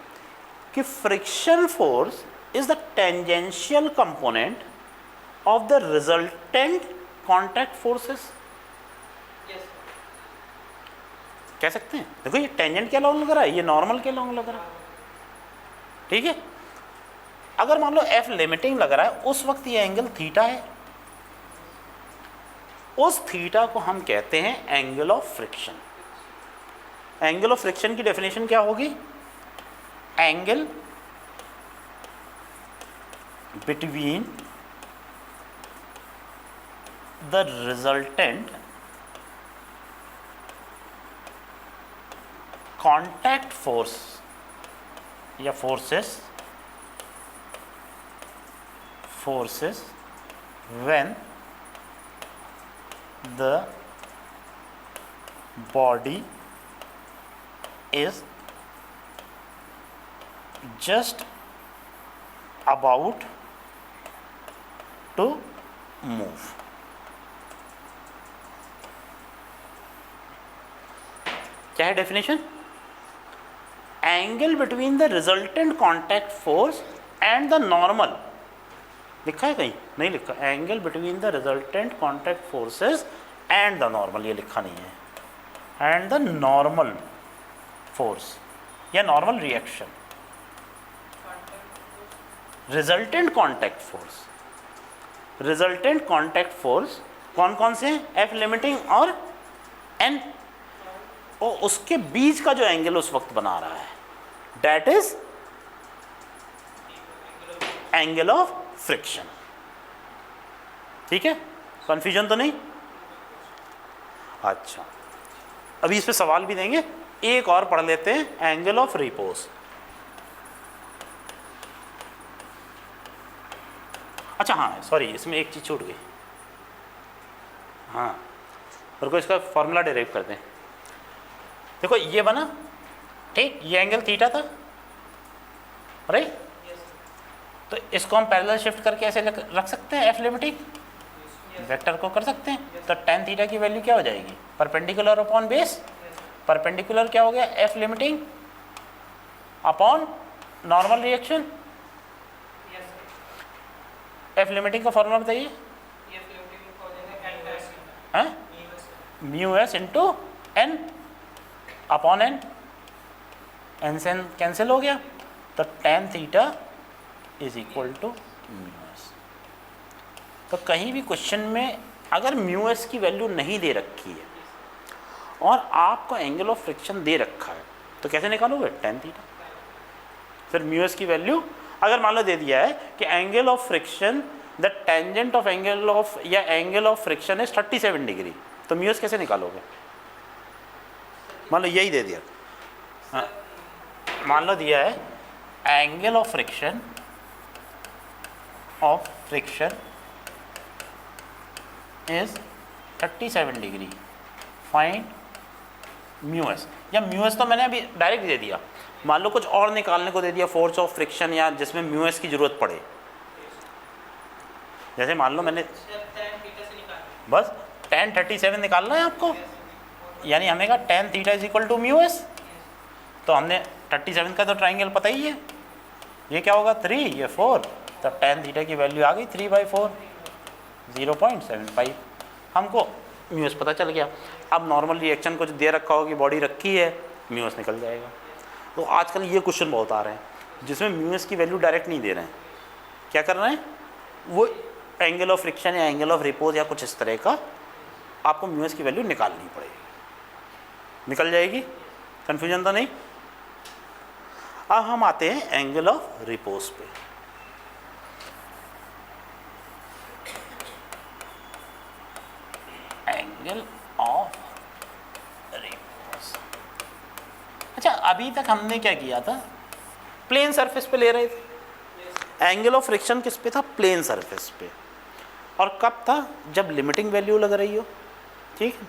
कि friction force is the tangential component of the resultant contact forces. कह सकते हैं, देखो ये टेंजेंट के लॉन्ग लग रहा है, ये नॉर्मल के लॉन्ग लग रहा है, ठीक है। अगर मान लो एफ लिमिटिंग लग रहा है, उस वक्त ये एंगल थीटा है, उस थीटा को हम कहते हैं angle of friction. Angle of friction की डेफिनेशन क्या होगी? Angle between the resultant contact force या forces when the body is just about to move। क्या है definition? Angle between the resultant contact force and the normal, लिखा है कहीं? नहीं लिखा। Angle between the resultant contact forces and the normal, ये लिखा नहीं है, एंड द नॉर्मल फोर्स या normal reaction, resultant contact force. Resultant contact force कौन कौन से हैं? एफ लिमिटिंग और एन, और उसके बीच का जो एंगल उस वक्त बना रहा है that is angle of friction. ठीक है, कंफ्यूजन तो नहीं? अच्छा, अभी इस पे सवाल भी देंगे, एक और पढ़ लेते हैं, एंगल ऑफ रिपोज। अच्छा हाँ सॉरी, इसमें एक चीज़ छूट गई। हाँ, और को इसका फॉर्मूला डेराइव करते हैं। देखो ये बना, ठीक, ये एंगल थीटा था, राइट? तो इसको हम पैरेलल शिफ्ट करके ऐसे रख सकते हैं, एफ लिमिटिंग वेक्टर को कर सकते हैं। तो टेन थीटा की वैल्यू क्या हो जाएगी? परपेंडिकुलर अपॉन बेस, परपेंडिकुलर क्या हो गया? F limiting upon normal reaction. F limiting का फॉर्मूला बताइए। Mu S into N upon N, N से एन कैंसिल हो गया, तो tan theta is equal to mu S. तो कहीं भी क्वेश्चन में अगर म्यू एस की वैल्यू नहीं दे रखी है और आपको एंगल ऑफ फ्रिक्शन दे रखा है, तो कैसे निकालोगे? Tan theta. फिर म्यू एस की वैल्यू अगर मान लो दे दिया है कि angle of friction, the tangent of angle of या angle of friction is 37 degree, तो म्यू एस कैसे निकालोगे? मान लो यही दे दिया, हाँ, मान लो दिया है angle of friction is 37 degree, find mu S. या म्यू एस तो मैंने अभी डायरेक्ट दे दिया, मान लो कुछ और निकालने को दे दिया, फोर्स ऑफ फ्रिक्शन या जिसमें म्यू एस की जरूरत पड़े, जैसे मान लो मैंने बस tan 37 निकालना है आपको, यानी हमें कहा tan theta is equal to mu S. तो हमने 37 का तो ट्राइंगल पता ही है, ये क्या होगा 3, ये 4, तो tan थीटा की वैल्यू आ गई 3/4, 0.75। हमको म्यू एस पता चल गया। अब नॉर्मल रिएक्शन कुछ दे रखा होगी, बॉडी रखी है, म्यू एस निकल जाएगा। तो आजकल ये क्वेश्चन बहुत आ रहे हैं जिसमें म्यू एस की वैल्यू डायरेक्ट नहीं दे रहे हैं, क्या कर रहे हैं, वो एंगल ऑफ फ्रिक्शन या एंगल ऑफ रिपोज या कुछ इस तरह का आपको म्यू एस की वैल्यू निकालनी पड़ेगी, निकल जाएगी। कन्फ्यूजन तो नहीं? अब हम आते हैं एंगल ऑफ रिपोज पे। एंगल ऑफ रिपोज, अच्छा अभी तक हमने क्या किया था, प्लेन सरफेस पे ले रहे थे। एंगल ऑफ फ्रिक्शन किस पे था? प्लेन सरफेस पे। और कब था? जब लिमिटिंग वैल्यू लग रही हो, ठीक है।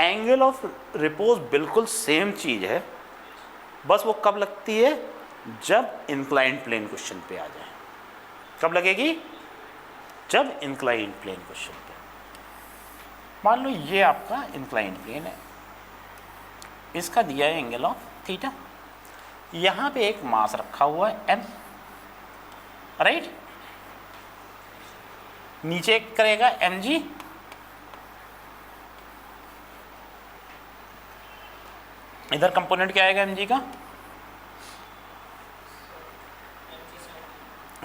एंगल ऑफ रिपोज बिल्कुल सेम चीज़ है, बस वो कब लगती है? जब इंक्लाइंड प्लेन क्वेश्चन पे आ जाए। कब लगेगी? जब इंक्लाइंड प्लेन क्वेश्चन पे। मान लो ये आपका इंक्लाइंड प्लेन है, इसका दिया है एंगल ऑफ थीटा, यहाँ पे एक मास रखा हुआ है m, राइट, नीचे करेगा mg, इधर कंपोनेंट क्या आएगा mg का?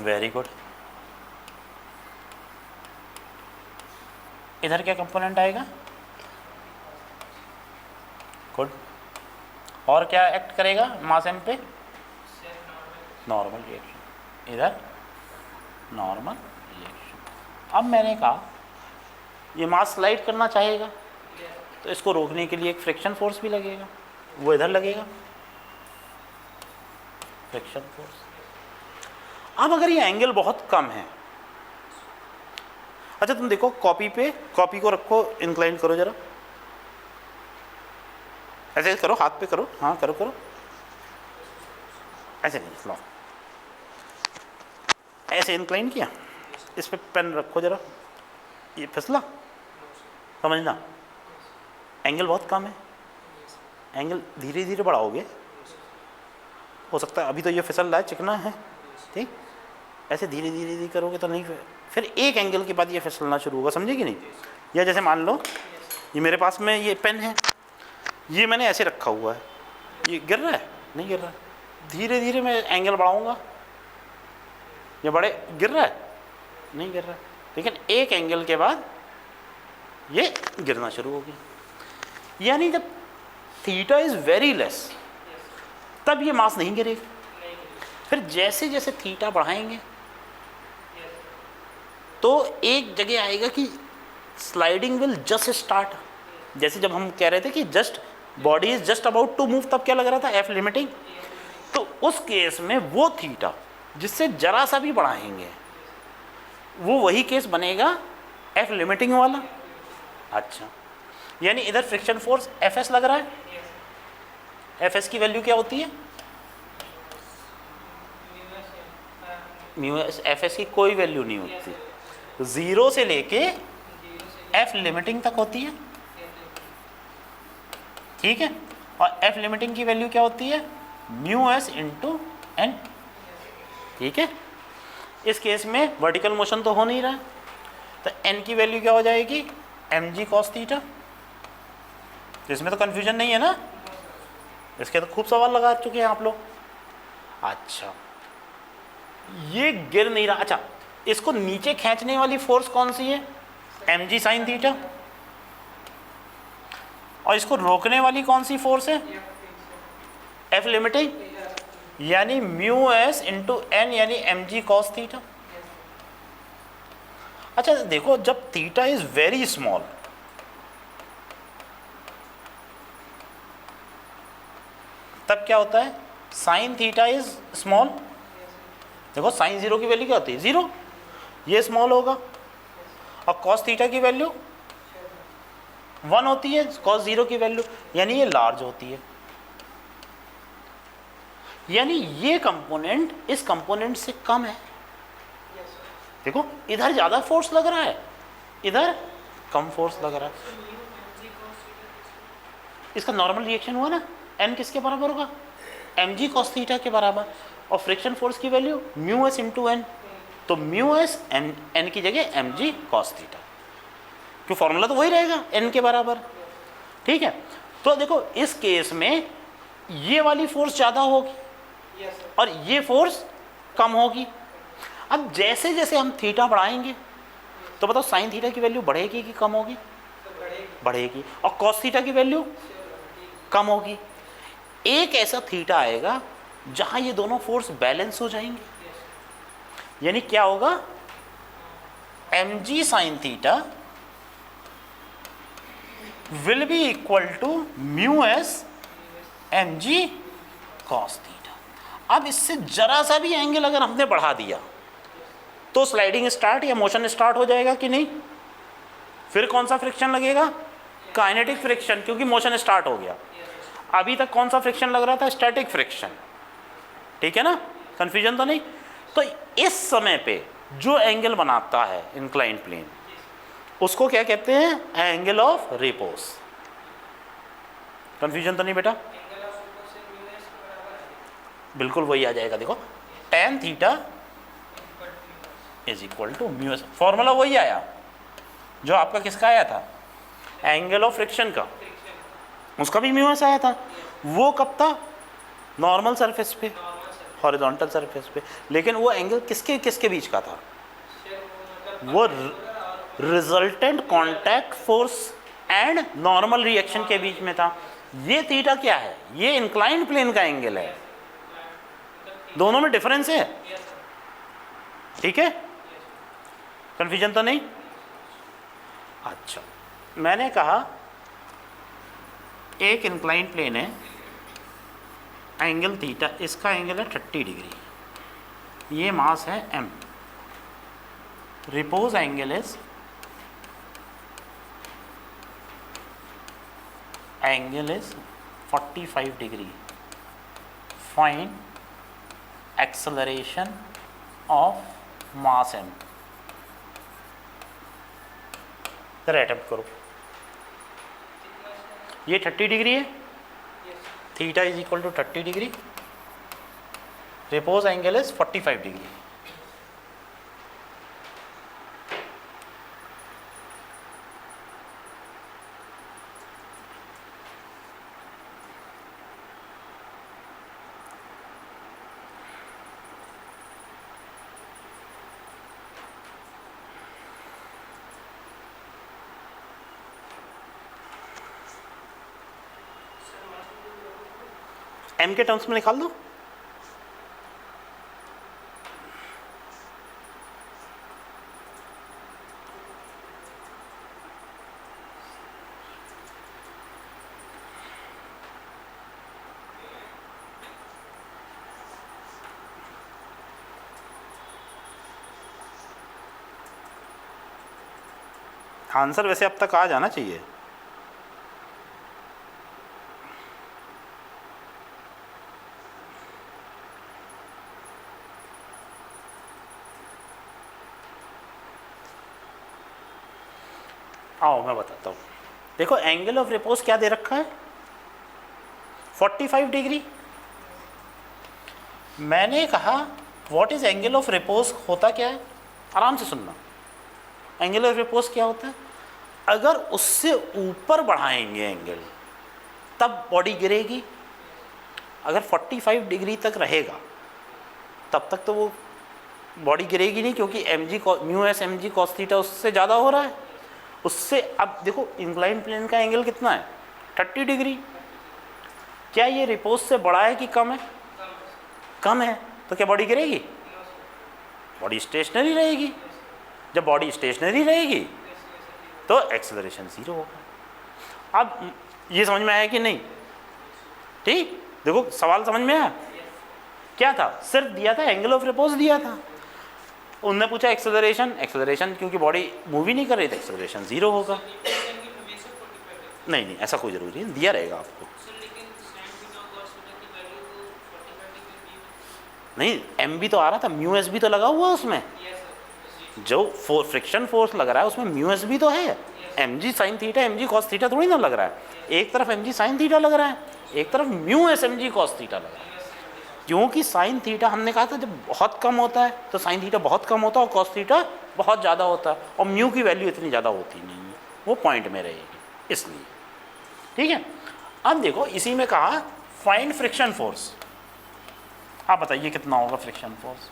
Very good. इधर क्या कंपोनेंट आएगा? गुड। और क्या एक्ट करेगा मास m पे? नॉर्मल रिएक्शन, इधर नॉर्मल रिएक्शन। अब मैंने कहा ये मास स्लाइड करना चाहेगा, तो इसको रोकने के लिए एक फ्रिक्शन फोर्स भी लगेगा, वो इधर लगेगा, फ्रिक्शन फोर्स। अब अगर ये एंगल बहुत कम है, अच्छा तुम देखो कॉपी पे, कॉपी को रखो, इंक्लाइन करो जरा, ऐसे करो, हाथ पे करो, हाँ करो करो, ऐसे नहीं, लो ऐसे इंक्लाइन किया, इस पे पेन रखो जरा, ये फिसला, समझना एंगल बहुत कम है, एंगल धीरे धीरे बढ़ाओगे, हो सकता है अभी तो ये फिसल रहा है, चिकना है, ठीक, ऐसे धीरे धीरे धीरे करोगे तो नहीं, फिर एक एंगल के बाद ये फिसलना शुरू होगा, समझे कि नहीं? या जैसे मान लो ये मेरे पास में ये पेन है, ये मैंने ऐसे रखा हुआ है, ये गिर रहा है? नहीं गिर रहा है। धीरे धीरे मैं एंगल बढ़ाऊंगा, ये बड़े गिर रहा है? नहीं गिर रहा है। लेकिन एक एंगल के बाद ये गिरना शुरू हो गया। यानी जब थीटा इज वेरी लेस तब ये मास नहीं गिरेगा। फिर जैसे जैसे थीटा बढ़ाएंगे तो एक जगह आएगा कि स्लाइडिंग विल जस्ट स्टार्ट। जैसे जब हम कह रहे थे कि just body is just about to move, तब क्या लग रहा था? F limiting. तो उस केस में वो थीटा जिससे जरा सा भी बढ़ाएंगे वो वही केस बनेगा एफ लिमिटिंग वाला। अच्छा, यानी इधर फ्रिक्शन फोर्स एफ एस लग रहा है। एफ एस की वैल्यू क्या होती है? Mu S. एफ एस की कोई वैल्यू नहीं होती, 0 से लेके एफ लिमिटिंग तक होती है, ठीक है। और एफ लिमिटिंग की वैल्यू क्या होती है? म्यू एस इंटू एन, ठीक है। इस केस में वर्टिकल मोशन तो हो नहीं रहा, तो एन की वैल्यू क्या हो जाएगी? M G cos theta. तो इसमें तो कंफ्यूजन नहीं है ना, इसके तो खूब सवाल लगा चुके हैं आप लोग। अच्छा, ये गिर नहीं रहा। अच्छा, इसको नीचे खींचने वाली फोर्स कौन सी है? M G sine theta. और इसको रोकने वाली कौन सी फोर्स है? एफ लिमिटिंग, यानी म्यू एस इंटू एन, यानी एम जी कॉस थीटा। अच्छा देखो, जब थीटा इज वेरी स्मॉल तब क्या होता है? Sine theta is small. देखो साइन 0 की वैल्यू क्या होती है? 0। ये स्मॉल होगा। और कॉस थीटा की वैल्यू 1 होती है, कॉस 0 की वैल्यू, यानी ये लार्ज होती है। यानी ये कंपोनेंट इस कंपोनेंट से कम है। देखो इधर ज्यादा फोर्स लग रहा है, इधर कम फोर्स लग रहा है। इसका नॉर्मल रिएक्शन हुआ ना, एन किसके बराबर होगा? एम जी कॉस थीटा के बराबर। और फ्रिक्शन फोर्स की value mu S into N, तो म्यू एस एन की जगह एम जी कॉस थीटा, क्यों फॉर्मूला तो वही रहेगा एन के बराबर, ठीक है। तो देखो इस केस में ये वाली फोर्स ज़्यादा होगी और ये फोर्स कम होगी। अब जैसे जैसे हम थीटा बढ़ाएंगे तो बताओ साइन थीटा की वैल्यू बढ़ेगी कि कम होगी? बढ़ेगी। और कॉस थीटा की वैल्यू कम होगी। एक ऐसा थीटा आएगा जहां ये दोनों फोर्स बैलेंस हो जाएंगे। यानी क्या होगा? M G sine theta will be equal to mu S M G cos theta. अब इससे जरा सा भी एंगल अगर हमने बढ़ा दिया तो स्लाइडिंग स्टार्ट या मोशन स्टार्ट हो जाएगा कि नहीं? फिर कौन सा फ्रिक्शन लगेगा? काइनेटिक फ्रिक्शन, क्योंकि मोशन स्टार्ट हो गया। अभी तक कौन सा फ्रिक्शन लग रहा था? स्टैटिक फ्रिक्शन, ठीक है ना, कंफ्यूजन तो नहीं। तो इस समय पे जो एंगल बनाता है इंक्लाइंड प्लेन उसको क्या कहते हैं? Angle of repose. कंफ्यूजन तो नहीं बेटा? बिल्कुल वही आ जाएगा। देखो tan theta is equal to mu S, formula वही आया जो आपका किसका आया था? एंगल ऑफ फ्रिक्शन का, उसका भी म्यू एस आया था। वो कब था? नॉर्मल सरफेस पे, हॉरिजॉन्टल सरफेस पे। लेकिन वो एंगल किसके किसके बीच का था? वो resultant contact force and normal reaction के बीच में था। ये थीटा क्या है? ये इंक्लाइंड प्लेन का एंगल है, दोनों में डिफरेंस है, ठीक है। कंफ्यूजन तो नहीं? अच्छा, मैंने कहा एक इंक्लाइंड प्लेन है, एंगल थीटा, इसका एंगल है 30 डिग्री, ये मास है m, repose angle is angle is 45 degree, find acceleration of mass m। जरा अटेम्प्ट करो। ये 30 डिग्री है, theta is equal to 30 degree, repose angle is 45 degree. M के टर्म्स में निकाल दो। आंसर वैसे अब तक आ जाना चाहिए। आओ मैं बताता हूँ। देखो एंगल ऑफ रिपोज क्या दे रखा है, 45 डिग्री। मैंने कहा what is angle of repose, होता क्या है, आराम से सुनना। एंगल ऑफ रिपोज क्या होता है, अगर उससे ऊपर बढ़ाएंगे एंगल तब बॉडी गिरेगी। अगर 45 डिग्री तक रहेगा तब तक तो वो बॉडी गिरेगी नहीं, क्योंकि mu S M G cos theta उससे ज़्यादा हो रहा है। उससे अब देखो इंक्लाइन प्लेन का एंगल कितना है, 30 डिग्री। क्या ये रिपोज से बड़ा है कि कम है, कम है, तो क्या बॉडी गिरेगी, बॉडी स्टेशनरी रहेगी। जब बॉडी स्टेशनरी रहेगी तो एक्सेलरेशन 0 होगा। अब ये समझ में आया कि नहीं, ठीक, देखो सवाल समझ में आया। क्या था, सिर्फ दिया था एंगल ऑफ रिपोज दिया था, उनने पूछा एक्सेलरेशन, एक्सेलरेशन क्योंकि बॉडी मूव ही नहीं कर रही थी, एक्सेलरेशन 0 होगा। नहीं नहीं ऐसा कोई ज़रूरी नहीं, दिया रहेगा आपको। नहीं एम भी तो आ रहा था, म्यू एस भी तो लगा हुआ उसमें, जो फ्रिक्शन फोर्स लग रहा है उसमें म्यू एस भी तो है। M G sine theta M G cos theta थोड़ी ना लग रहा है, एक तरफ एम जी साइन थीटा लग रहा है, एक तरफ mu S M G cos theta लग रहा है। क्योंकि साइन थीटा हमने कहा था जब बहुत कम होता है तो साइन थीटा बहुत कम होता है और कॉस थीटा बहुत ज़्यादा होता है, और म्यू की वैल्यू इतनी ज़्यादा होती नहीं है, वो पॉइंट में रहेगी, इसलिए। ठीक है, अब देखो इसी में कहा फाइंड फ्रिक्शन फोर्स। आप बताइए कितना होगा फ्रिक्शन फोर्स।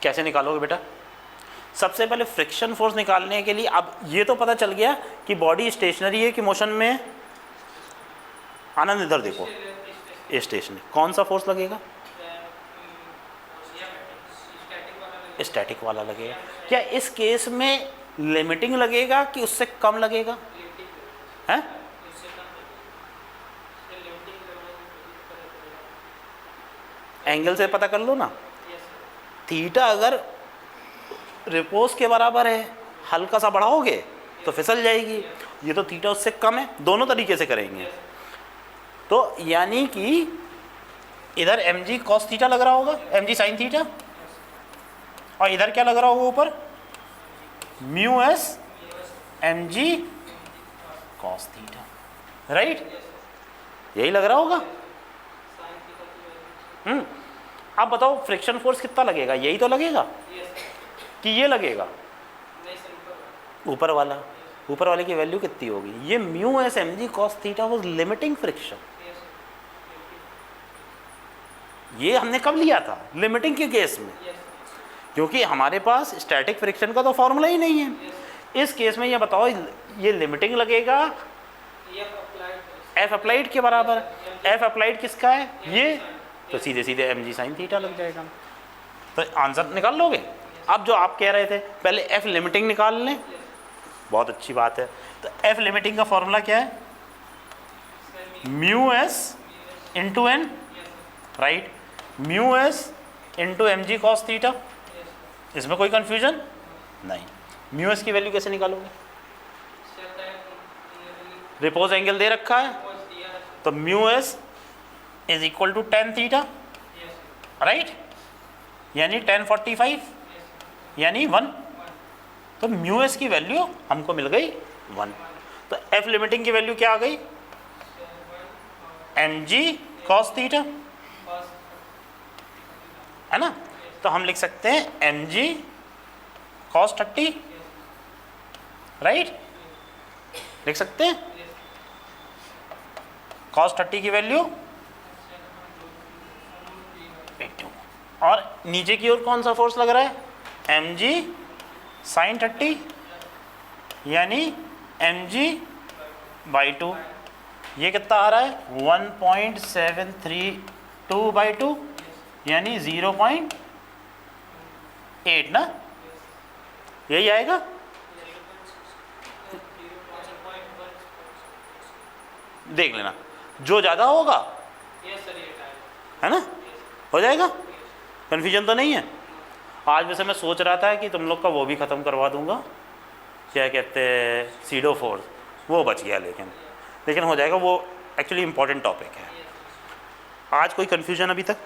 कैसे निकालोगे बेटा, सबसे पहले फ्रिक्शन फोर्स निकालने के लिए अब ये तो पता चल गया कि बॉडी स्टेशनरी है कि मोशन में। आनंद इधर देखो, स्टेशनरी, कौन सा फोर्स लगेगा, स्टैटिक वाला लगेगा। क्या इस केस में लिमिटिंग लगेगा कि उससे कम लगेगा, है? एंगल से पता कर लो ना, थीटा अगर रिपोज के बराबर है, हल्का सा बढ़ाओगे तो फिसल जाएगी, ये तो थीटा उससे कम है, दोनों तरीके से करेंगे। तो यानी कि इधर एम जी कॉस थीटा लग रहा होगा, एम जी साइन थीटा, और इधर क्या लग रहा होगा ऊपर, mu S M G cos theta, right, यही लग रहा होगा। अब बताओ फ्रिक्शन फोर्स कितना लगेगा, यही तो लगेगा कि ये लगेगा ऊपर वाला, ऊपर वाले की वैल्यू कितनी होगी, ये mu S M G cos theta was limiting friction. ये हमने कब लिया था, लिमिटिंग के केस में, क्योंकि हमारे पास स्टैटिक फ्रिक्शन का तो फॉर्मूला ही नहीं है। इस केस में ये बताओ ये लिमिटिंग लगेगा, एफ अप्लाइड के बराबर, एफ अप्लाइड किसका है ये, तो सीधे सीधे एम जी साइन थीटा लग जाएगा, तो आंसर निकाल लोगे। अब जो आप कह रहे थे पहले एफ लिमिटिंग निकाल लें, बहुत अच्छी बात है। तो एफ लिमिटिंग का फॉर्मूला क्या है, mu S into N, right, mu S into M G cos theta, इसमें कोई कंफ्यूजन नहीं। म्यू एस की वैल्यू कैसे निकालोगे, रिपोज एंगल दे रखा है, तो mu S is equal to tan theta, right, यानी 1045 यानी 1, तो म्यू एस की वैल्यू हमको मिल गई 1। तो एफ लिमिटिंग की वैल्यू क्या आ गई, एम जी कॉस थीटा, है ना, तो हम लिख सकते हैं एम जी कॉस 30, राइट, लिख सकते हैं कॉस 30 की वैल्यू 82, और नीचे की ओर कौन सा फोर्स लग रहा है, mg sin 30 यानी mg/2, ये कितना आ रहा है 1.732/2 यानी 0.8 ना, यही आएगा। देख लेना जो ज़्यादा होगा यस सर, ये टाइम है ना, हो जाएगा, कन्फ्यूजन तो नहीं है। आज वैसे मैं सोच रहा था कि तुम लोग का वो भी ख़त्म करवा दूंगा, क्या कहते हैं सीडो फोर्स, वो बच गया, लेकिन हो जाएगा, वो एक्चुअली इम्पोर्टेंट टॉपिक है। आज कोई कन्फ्यूजन अभी तक?